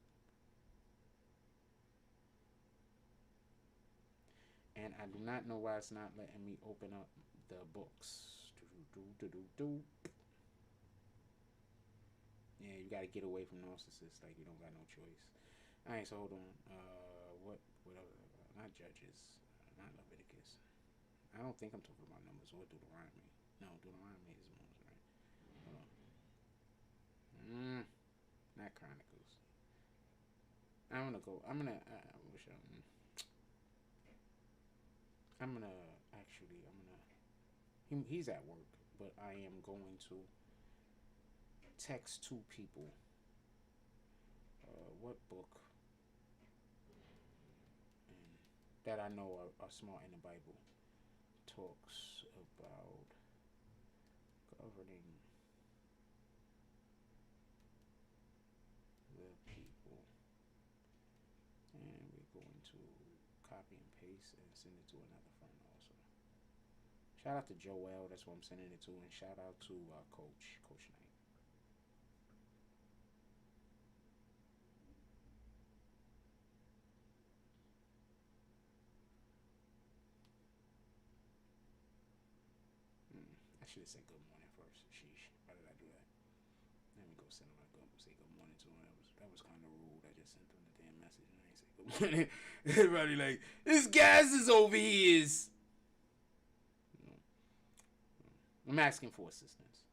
And I do not know why it's not letting me open up the books. Yeah, you got to get away from narcissists. Like, you don't got no choice. All right, so hold on. What not Judges, not Leviticus. I don't think I'm talking about Numbers or Deuteronomy. No, Deuteronomy is Moses, right? Hold on. Not Chronicles. He's at work, but I am going to text two people. What book that I know are smart in the Bible talks about governing the people? And we're going to copy and paste and send it to another friend also. Shout out to Joel, that's what I'm sending it to, and shout out to Coach Knight. I should have said good morning first. Sheesh. Why did I do that? Let me go send him say good morning to him. That was kind of rude. I just sent him the damn message and I ain't say good morning. Everybody like, this gas is over here. I'm asking for assistance.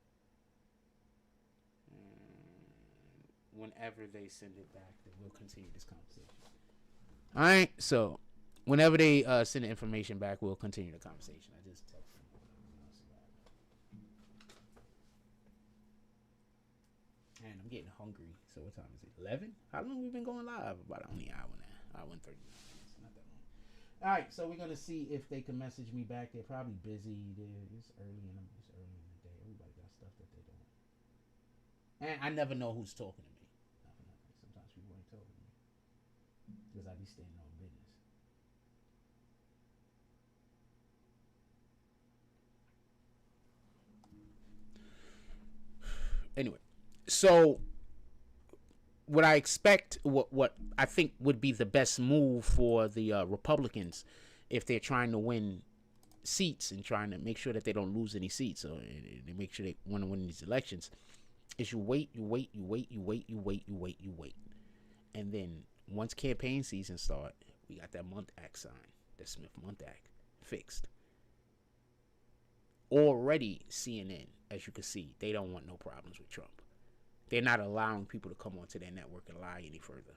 Whenever they send it back, then we'll continue this conversation. All right. So whenever they send the information back, we'll continue the conversation. I just text them. And I'm getting hungry. So what time is it? 11? How long have we been going live? About only an hour now. Hour and 30 minutes. Not that long. All right. So we're gonna see if they can message me back. They're probably busy. It's early in the day. Everybody got stuff that they don't. And I never know who's talking to me. Sometimes people ain't talking to me because I be standing on business. Anyway. So, what I expect, what I think would be the best move for the Republicans, if they're trying to win seats and trying to make sure that they don't lose any seats, or they make sure they want to win these elections, is you wait. And then once campaign season start, we got that Month Act signed, the Smith Month Act fixed. Already CNN, as you can see, they don't want no problems with Trump. They're not allowing people to come onto their network and lie any further.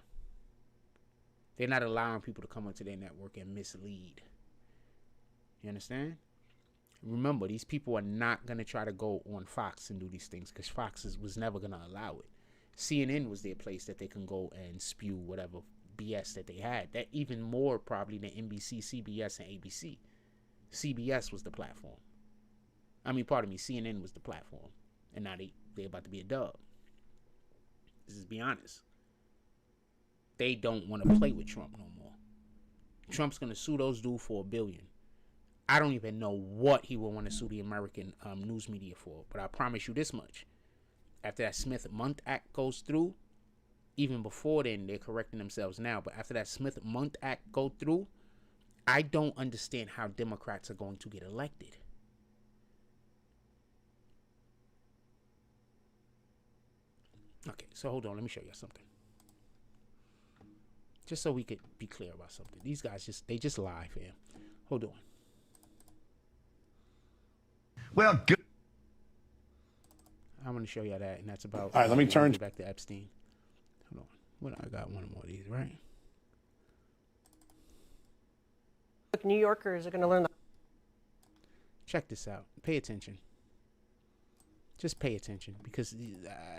They're not allowing people to come onto their network and mislead. You understand? Remember, these people are not going to try to go on Fox and do these things because Fox was never going to allow it. CNN was their place that they can go and spew whatever BS that they had. That even more probably than NBC, CBS, and ABC. CBS was the platform. CNN was the platform. And now they're about to be a dub. Let's just be honest. They don't want to play with Trump no more. Trump's going to sue those dudes for $1 billion. I don't even know what he will want to sue the American news media for. But I promise you this much. After that Smith Month Act goes through, even before then, they're correcting themselves now. But after that Smith Month Act go through, I don't understand how Democrats are going to get elected. Okay, so hold on. Let me show you something. Just so we could be clear about something. These guys they just lie, fam. Hold on. Well, good. I'm going to show you that, and that's about... All right, let me turn back to Epstein. Hold on. I got one more of these, right? New Yorkers are going to learn the... Check this out. Pay attention. Just pay attention, because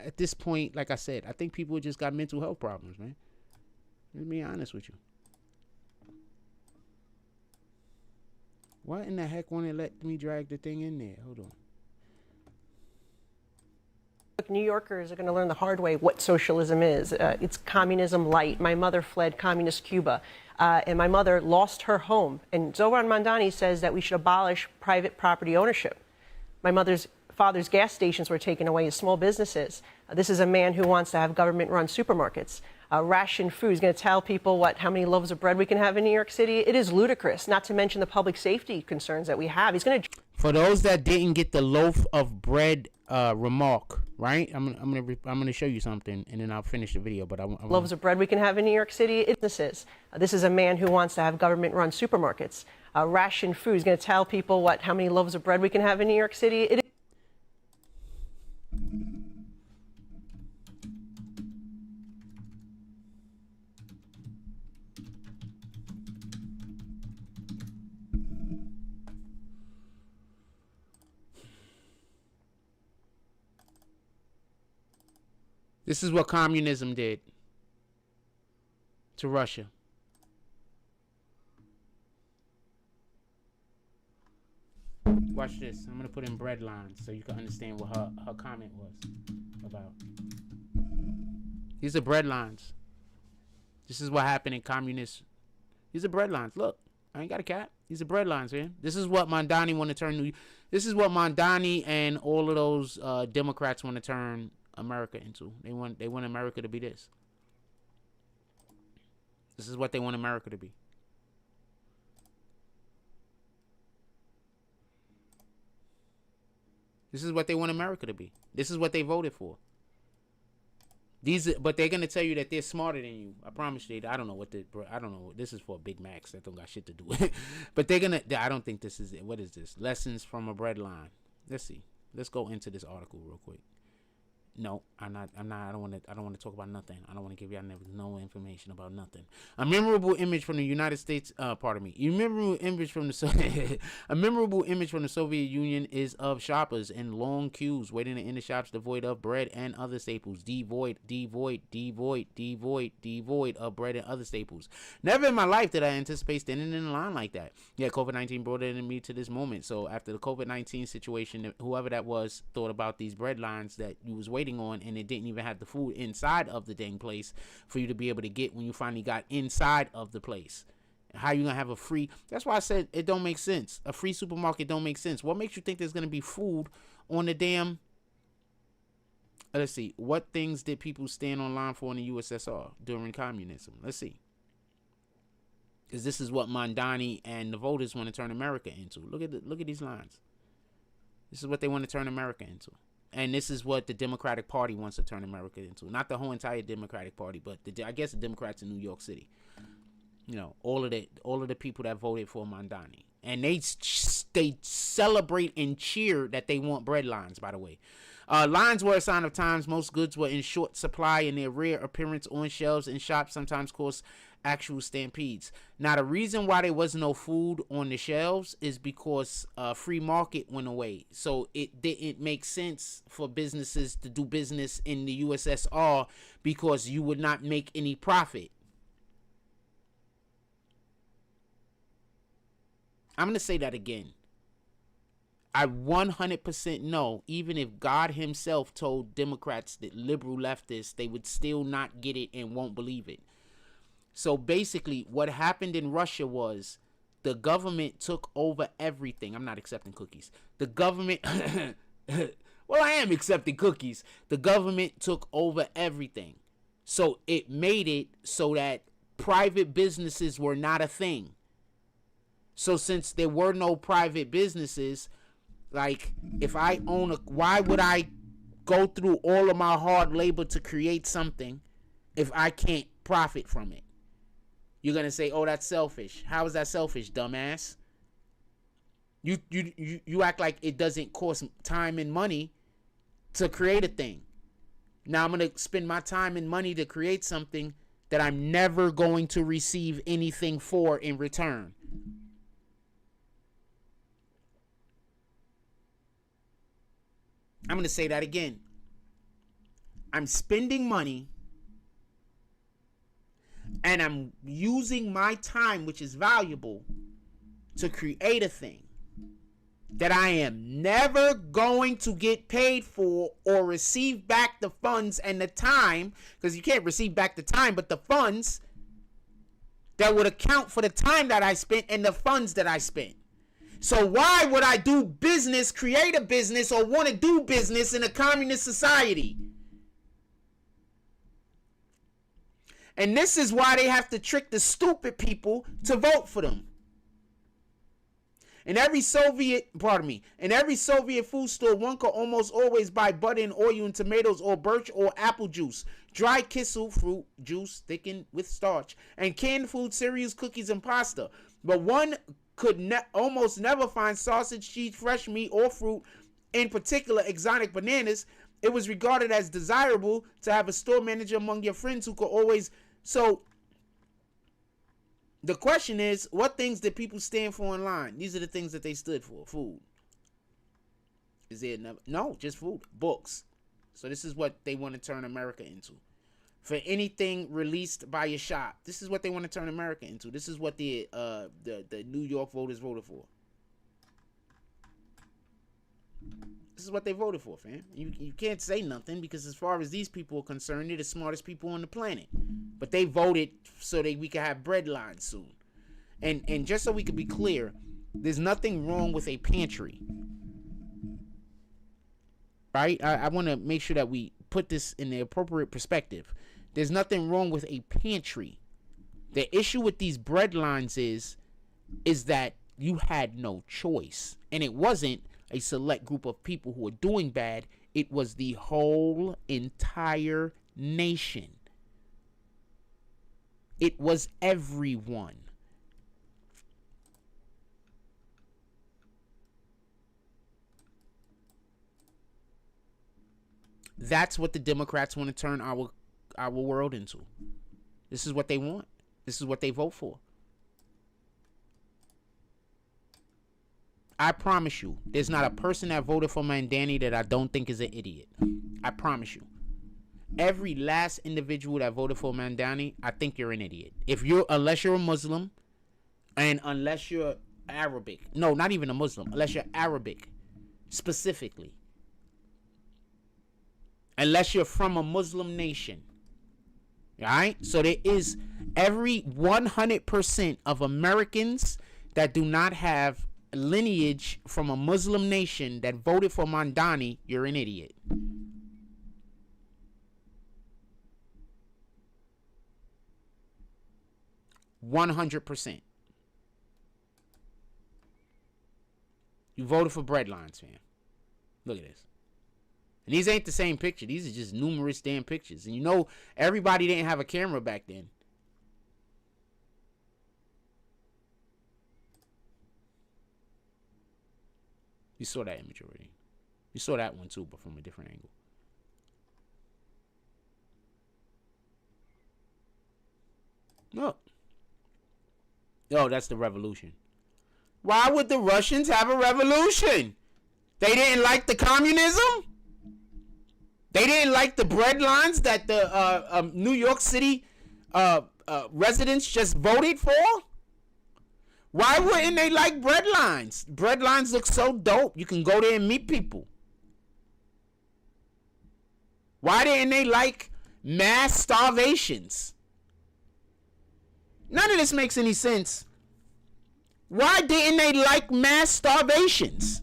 at this point, like I said, I think people just got mental health problems, man. Let me be honest with you. What in the heck won't it let me drag the thing in there? Hold on. New Yorkers are going to learn the hard way what socialism is. It's communism light. My mother fled communist Cuba, and my mother lost her home. And Zoran Mandani says that we should abolish private property ownership. My mother's father's gas stations were taken away as small businesses. This is a man who wants to have government-run supermarkets. Ration food. He's going to tell people how many loaves of bread we can have in New York City. It is ludicrous, not to mention the public safety concerns that we have. He's going to... For those that didn't get the loaf of bread remark, right? I'm gonna show you something, and then I'll finish the video. But loaves of bread we can have in New York City. This is a man who wants to have government-run supermarkets. Ration food. He's going to tell people how many loaves of bread we can have in New York City. This is what communism did to Russia. Watch this. I'm going to put in bread lines so you can understand what her comment was about. These are bread lines. This is what happened in communist. These are bread lines. Look, I ain't got a cap. These are bread lines, man. This is what Mandani want to turn. This is what Mandani and all of those Democrats want to turn America into. They want America to be this. This is what they want America to be. This is what they want America to be. This is what they voted for. But they're gonna tell you that they're smarter than you. I promise you. I don't know. This is for Big Macs that don't got shit to do with it. But they're gonna. I don't think this is it. What is this? Lessons from a bread line. Let's see. Let's go into this article real quick. No, I'm not. I don't want to talk about nothing. I don't want to give y'all no information about nothing. A memorable image from the United States. A memorable image from the Soviet Union is of shoppers in long queues waiting in the shops devoid of bread and other staples. Devoid of bread and other staples. Never in my life did I anticipate standing in a line like that. Yeah, COVID-19 brought it in me to this moment. So after the COVID-19 situation, whoever that was thought about these bread lines that you was waiting on, and it didn't even have the food inside of the dang place for you to be able to get when you finally got inside of the place. How you gonna have a free? That's why I said it don't make sense. A free supermarket don't make sense. What makes you think there's gonna be food on the damn? Let's see. What things did people stand online for in the USSR during communism? Let's see. Because this is what Mandani and the voters want to turn America into. Look at these lines. This is what they want to turn America into. And this is what the Democratic Party wants to turn America into. Not the whole entire Democratic Party, but I guess the Democrats in New York City. You know, all of the people that voted for Mamdani. And they celebrate and cheer that they want bread lines, by the way. Lines were a sign of times. Most goods were in short supply, and their rare appearance on shelves in shops sometimes caused actual stampedes. Now, the reason why there was no food on the shelves is because free market went away. So it didn't make sense for businesses to do business in the USSR because you would not make any profit. I'm going to say that again. I 100% know, even if God himself told Democrats that liberal leftists, they would still not get it and won't believe it. So basically, what happened in Russia was the government took over everything. I'm not accepting cookies. The government, well, I am accepting cookies. The government took over everything. So it made it so that private businesses were not a thing. So since there were no private businesses, like if I own why would I go through all of my hard labor to create something if I can't profit from it? You're going to say, oh, that's selfish. How is that selfish, dumbass? You act like it doesn't cost time and money to create a thing. Now I'm going to spend my time and money to create something that I'm never going to receive anything for in return. I'm going to say that again. I'm spending money and I'm using my time, which is valuable, to create a thing that I am never going to get paid for or receive back the funds and the time, because you can't receive back the time, but the funds that would account for the time that I spent and the funds that I spent. So why would I do business, create a business, or want to do business in a communist society? And this is why they have to trick the stupid people to vote for them. In every Soviet food store, one could almost always buy butter and oil and tomatoes or birch or apple juice, dry kissel fruit juice thickened with starch, and canned food, cereals, cookies, and pasta. But one could almost never find sausage, cheese, fresh meat, or fruit, in particular exotic bananas. It was regarded as desirable to have a store manager among your friends who could always... So, the question is, what things did people stand for in line? These are the things that they stood for. Food. Is there never... No, just food. Books. So this is what they want to turn America into. For anything released by a shop. This is what they want to turn America into. This is what the New York voters voted for. This is what they voted for, fam. You can't say nothing because as far as these people are concerned, they're the smartest people on the planet. But they voted so that we could have bread lines soon. And just so we could be clear, there's nothing wrong with a pantry. Right? I want to make sure that we put this in the appropriate perspective. There's nothing wrong with a pantry. The issue with these bread lines is that you had no choice. And it wasn't a select group of people who were doing bad. It was the whole entire nation. It was everyone. That's what the Democrats want to turn our world into. This is what they want. This is what they vote for. I promise you, there's not a person that voted for Mamdani that I don't think is an idiot. I promise you. Every last individual that voted for Mamdani, I think you're an idiot. Unless you're a Muslim, and unless you're Arabic. No, not even a Muslim. Unless you're Arabic, specifically. Unless you're from a Muslim nation. Alright? So there is every 100% of Americans that do not have lineage from a Muslim nation that voted for Mamdani, you're an idiot. %. You voted for bread lines, fam. Look at this. And these ain't the same picture. These are just numerous damn pictures. And you know, everybody didn't have a camera back then. You saw that image already. You saw that one too, but from a different angle. Look. Oh, that's the revolution. Why would the Russians have a revolution? They didn't like the communism? They didn't like the bread lines that the New York City residents just voted for? Why wouldn't they like bread lines? Bread lines look so dope. You can go there and meet people. Why didn't they like mass starvations? None of this makes any sense. Why didn't they like mass starvations?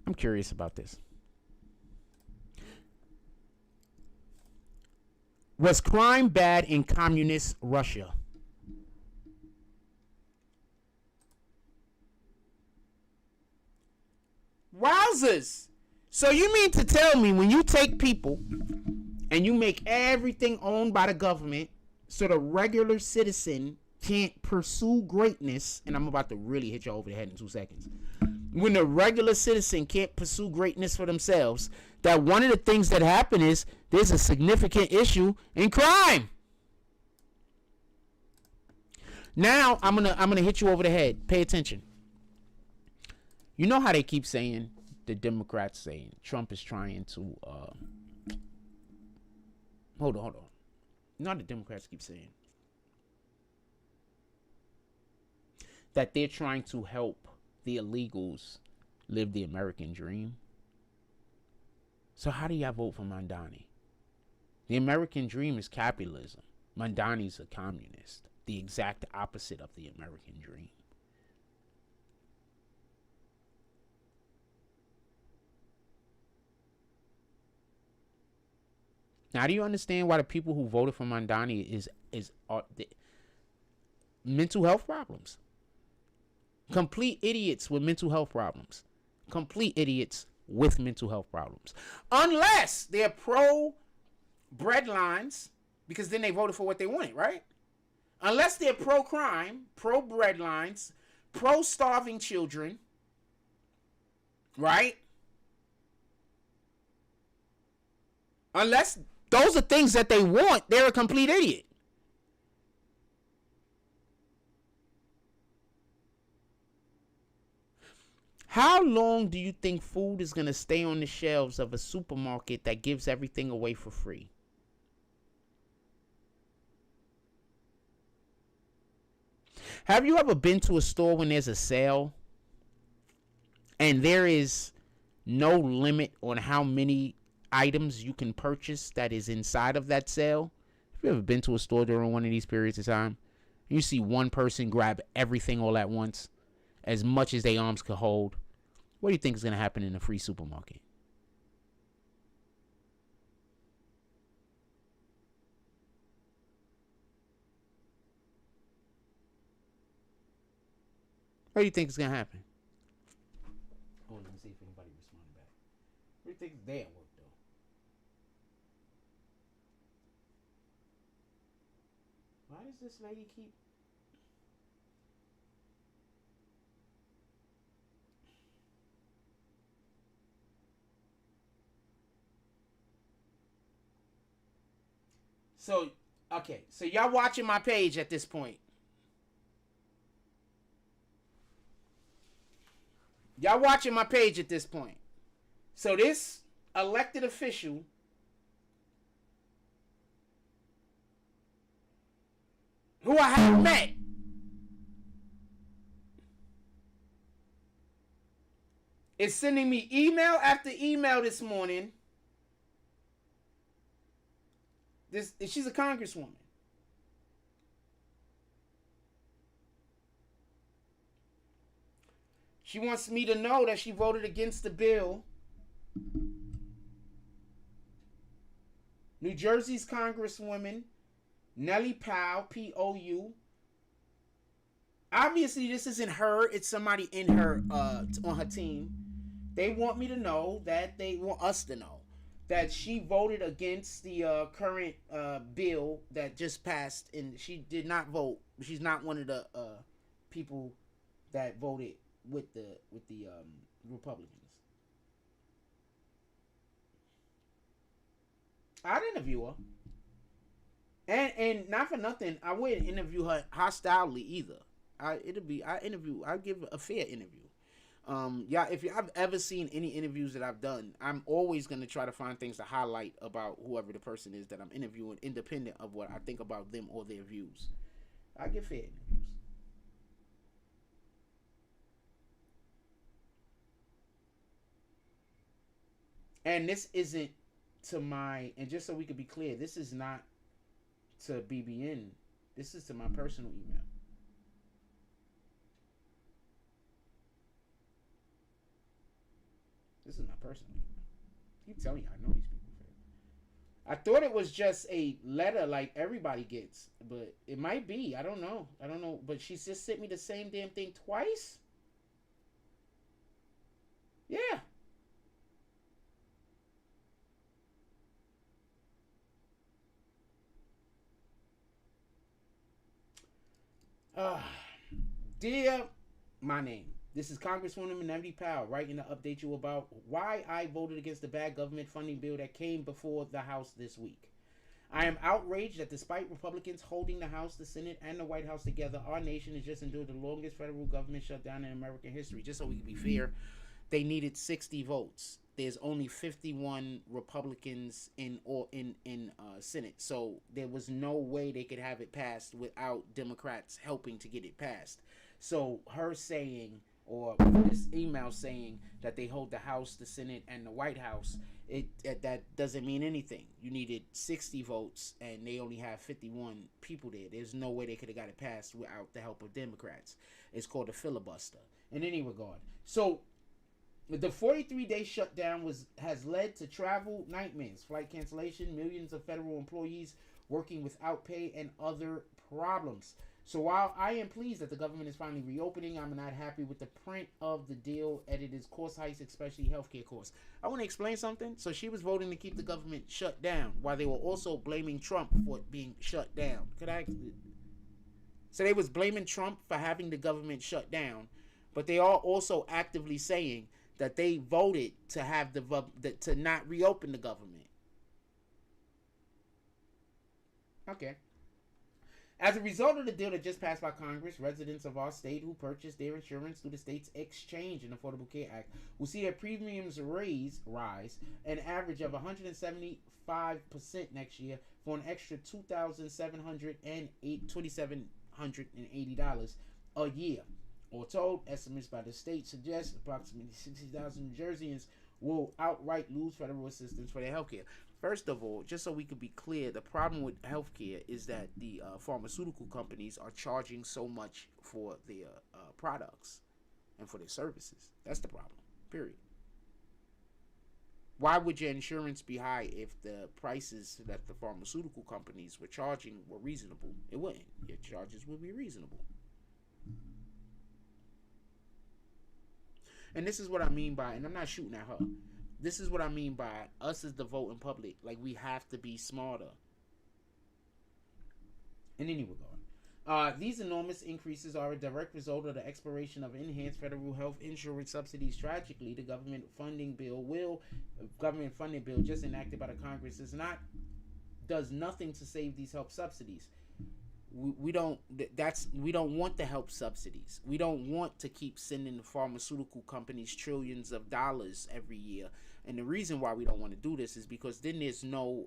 I'm curious about this. Was crime bad in communist Russia? Wowzers. So you mean to tell me when you take people and you make everything owned by the government so the regular citizen can't pursue greatness, and I'm about to really hit you over the head in 2 seconds. When the regular citizen can't pursue greatness for themselves, that one of the things that happen is there's a significant issue in crime. Now I'm gonna hit you over the head. Pay attention. You know how they keep saying, the Democrats saying Trump is trying to hold on. Not the Democrats keep saying that they're trying to help the illegals live the American dream. So how do y'all vote for Mandani? The American dream is capitalism. Mandani's a communist. The exact opposite of the American dream. Now, do you understand why the people who voted for Mandani are mental health problems? Complete idiots with mental health problems. Complete idiots with mental health problems. Unless they're pro bread lines, because then they voted for what they wanted, right? Unless they're pro crime, pro bread lines, pro starving children, right? Unless those are things that they want, they're a complete idiot. How long do you think food is going to stay on the shelves of a supermarket that gives everything away for free? Have you ever been to a store when there's a sale and there is no limit on how many items you can purchase that is inside of that sale? Have you ever been to a store during one of these periods of time? You see one person grab everything all at once, as much as their arms could hold. What do you think is going to happen in a free supermarket? What do you think is going to happen? Hold on, let me see if anybody responded back. What do you think is there at work, though? Why does this lady keep... So, okay. So y'all watching my page at this point. Y'all watching my page at this point. So this elected official who I have met is sending me email after email this morning. She's a congresswoman. She wants me to know that she voted against the bill New Jersey's Congresswoman Nellie Powell, P-O-U. Obviously, this isn't her. It's somebody in her on her team. They want me to know that they want us to know that she voted against the current bill that just passed, and she did not vote. She's not one of the people that voted with the Republicans. I'd interview her, and not for nothing, I wouldn't interview her hostilely either. I'd give a fair interview. Yeah, if I've ever seen any interviews that I've done, I'm always going to try to find things to highlight about whoever the person is that I'm interviewing, independent of what I think about them or their views. I give fair interviews. And this isn't to and just so we could be clear, this is not to BBN. This is to my personal email. This is my personal email. Keep telling you, I know these people. I thought it was just a letter like everybody gets, but it might be. I don't know. But she just sent me the same damn thing twice. Yeah. Dear my name. This is Congresswoman Nellie Powell writing to update you about why I voted against the bad government funding bill that came before the House this week. I am outraged that despite Republicans holding the House, the Senate, and the White House together, our nation has just endured the longest federal government shutdown in American history. Just so we can be fair, they needed 60 votes. There's only 51 Republicans in Senate, so there was no way they could have it passed without Democrats helping to get it passed. So her saying, or this email saying that they hold the House, the Senate, and the White House, that doesn't mean anything. You needed 60 votes, and they only have 51 people there. There's no way they could have got it passed without the help of Democrats. It's called a filibuster. In any regard, so the 43-day shutdown has led to travel nightmares, flight cancellation, millions of federal employees working without pay, and other problems. So while I am pleased that the government is finally reopening, I'm not happy with the print of the deal, and it is cost hikes, especially healthcare costs. I want to explain something. So she was voting to keep the government shut down, while they were also blaming Trump for it being shut down. So they was blaming Trump for having the government shut down, but they are also actively saying that they voted to have to not reopen the government. Okay. As a result of the deal that just passed by Congress, residents of our state who purchased their insurance through the state's Exchange and Affordable Care Act will see their premiums rise an average of 175% next year for an extra $2,780 a year. All told, estimates by the state suggest approximately 60,000 New Jerseyans will outright lose federal assistance for their health care. First of all, just so we could be clear, the problem with healthcare is that the pharmaceutical companies are charging so much for their products and for their services. That's the problem, period. Why would your insurance be high if the prices that the pharmaceutical companies were charging were reasonable? It wouldn't. Your charges would be reasonable. And this is what I mean by, and I'm not shooting at her, this is what I mean by us as the voting public. Like, we have to be smarter. In any regard, these enormous increases are a direct result of the expiration of enhanced federal health insurance subsidies. Tragically, the government funding bill just enacted by the Congress does nothing to save these health subsidies. We don't want the help subsidies. We don't want to keep sending the pharmaceutical companies trillions of dollars every year. And the reason why we don't want to do this is because then there's no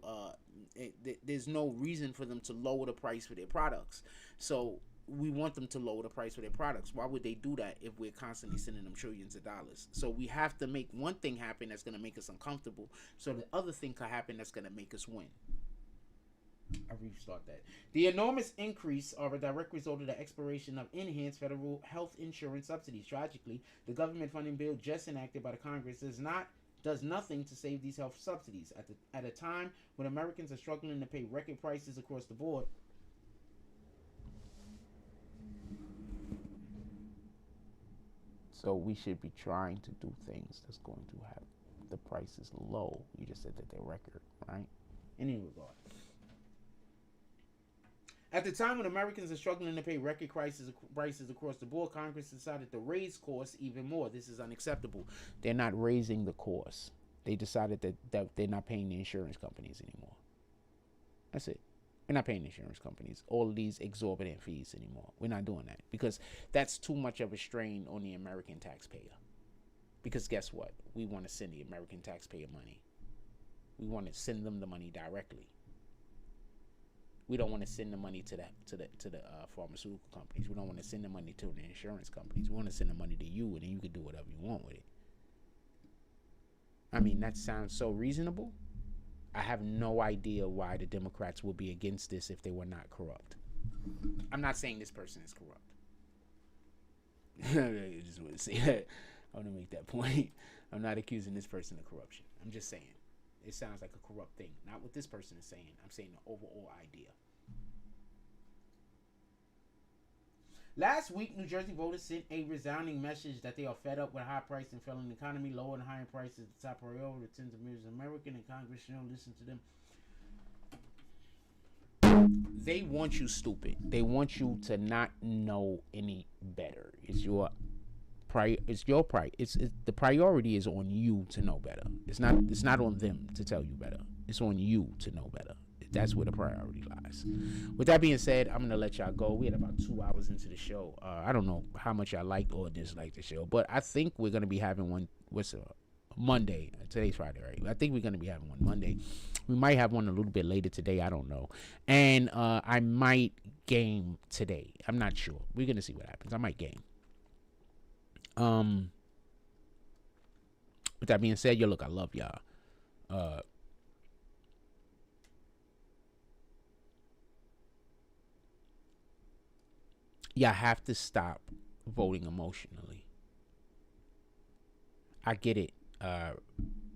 reason for them to lower the price for their products. So we want them to lower the price for their products. Why would they do that if we're constantly sending them trillions of dollars? So we have to make one thing happen that's going to make us uncomfortable, so the other thing can happen that's going to make us win. I restart that. The enormous increase are a direct result of the expiration of enhanced federal health insurance subsidies. Tragically, the government funding bill just enacted by the Congress does not does nothing to save these health subsidies. At a time when Americans are struggling to pay record prices across the board, so we should be trying to do things that's going to have the prices low. You just said that they're record, right? In any regard. At the time when Americans are struggling to pay record prices across the board, Congress decided to raise costs even more. This is unacceptable. They're not raising the costs. They decided that they're not paying the insurance companies anymore. That's it. We're not paying insurance companies all of these exorbitant fees anymore. We're not doing that because that's too much of a strain on the American taxpayer. Because guess what? We want to send the American taxpayer money. We want to send them the money directly. We don't want to send the money to the pharmaceutical companies. We don't want to send the money to the insurance companies. We want to send the money to you, and then you can do whatever you want with it. I mean, that sounds so reasonable. I have no idea why the Democrats would be against this if they were not corrupt. I'm not saying this person is corrupt. I just want to say that. I want to make that point. I'm not accusing this person of corruption. I'm just saying it sounds like a corrupt thing. Not what this person is saying. I'm saying the overall idea. Last week, New Jersey voters sent a resounding message that they are fed up with high price and failing economy. Lower and higher prices, the top priority to tens of millions of Americans, and Congress shouldn't listen to them. They want you stupid. They want you to not know any better. The priority is on you to know better. It's not on them to tell you better. It's on you to know better. That's where the priority lies. With that being said, I'm gonna let y'all go. We had about 2 hours into the show. I don't know how much I liked or disliked the show, but I think we're gonna be having one. Monday? Today's Friday, right? I think we're gonna be having one Monday. We might have one a little bit later today. I don't know. And I might game today. I'm not sure. We're gonna see what happens. I might game. With that being said, yo, look, I love y'all. Y'all have to stop voting emotionally. I get it.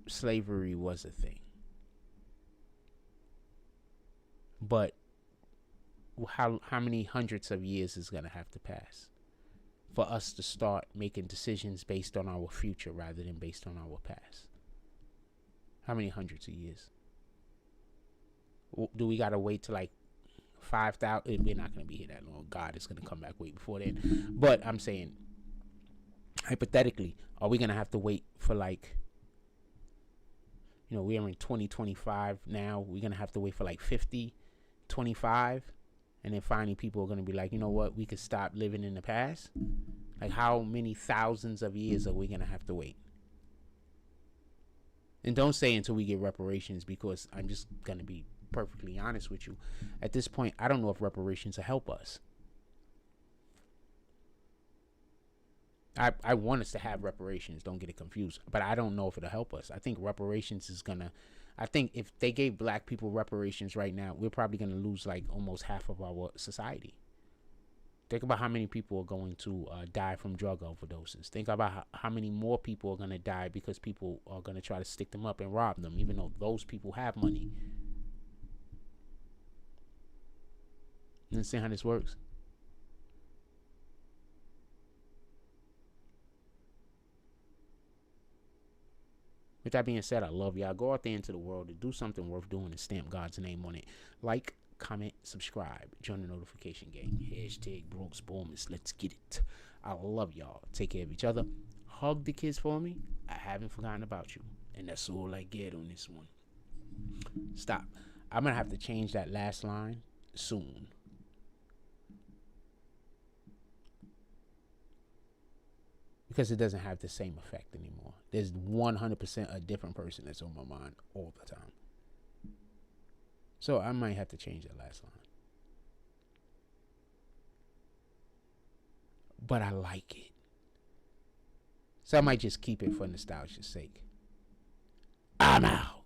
Slavery was a thing. But how many hundreds of years is going to have to pass for us to start making decisions based on our future rather than based on our past? How many hundreds of years? Do we got to wait till like 5,000? We're not going to be here that long. God is going to come back way before then. But I'm saying, hypothetically, are we going to have to wait for like, we're in 2025 now. We're going to have to wait for like 50, 25. And then finally people are going to be like, you know what? We could stop living in the past. Like how many thousands of years are we going to have to wait? And don't say until we get reparations, because I'm just going to be perfectly honest with you. At this point, I don't know if reparations will help us. I want us to have reparations, don't get it confused, but I don't know if it'll help us. I think reparations is gonna, I think if they gave black people reparations right now, we're probably gonna lose like almost half of our society. Think about how many people are going to die from drug overdoses. Think about how many more people are gonna die because people are gonna try to stick them up and rob them, even though those people have money. You understand how this works? With that being said, I love y'all. Go out there into the world and do something worth doing and stamp God's name on it. Like, comment, subscribe, join the notification gang. Hashtag Brooks Bowman. Let's get it. I love y'all. Take care of each other. Hug the kids for me. I haven't forgotten about you. And that's all I get on this one. Stop. I'm going to have to change that last line soon. Because it doesn't have the same effect anymore. There's 100% a different person that's on my mind all the time. So I might have to change that last line. But I like it. So I might just keep it for nostalgia's sake. I'm out.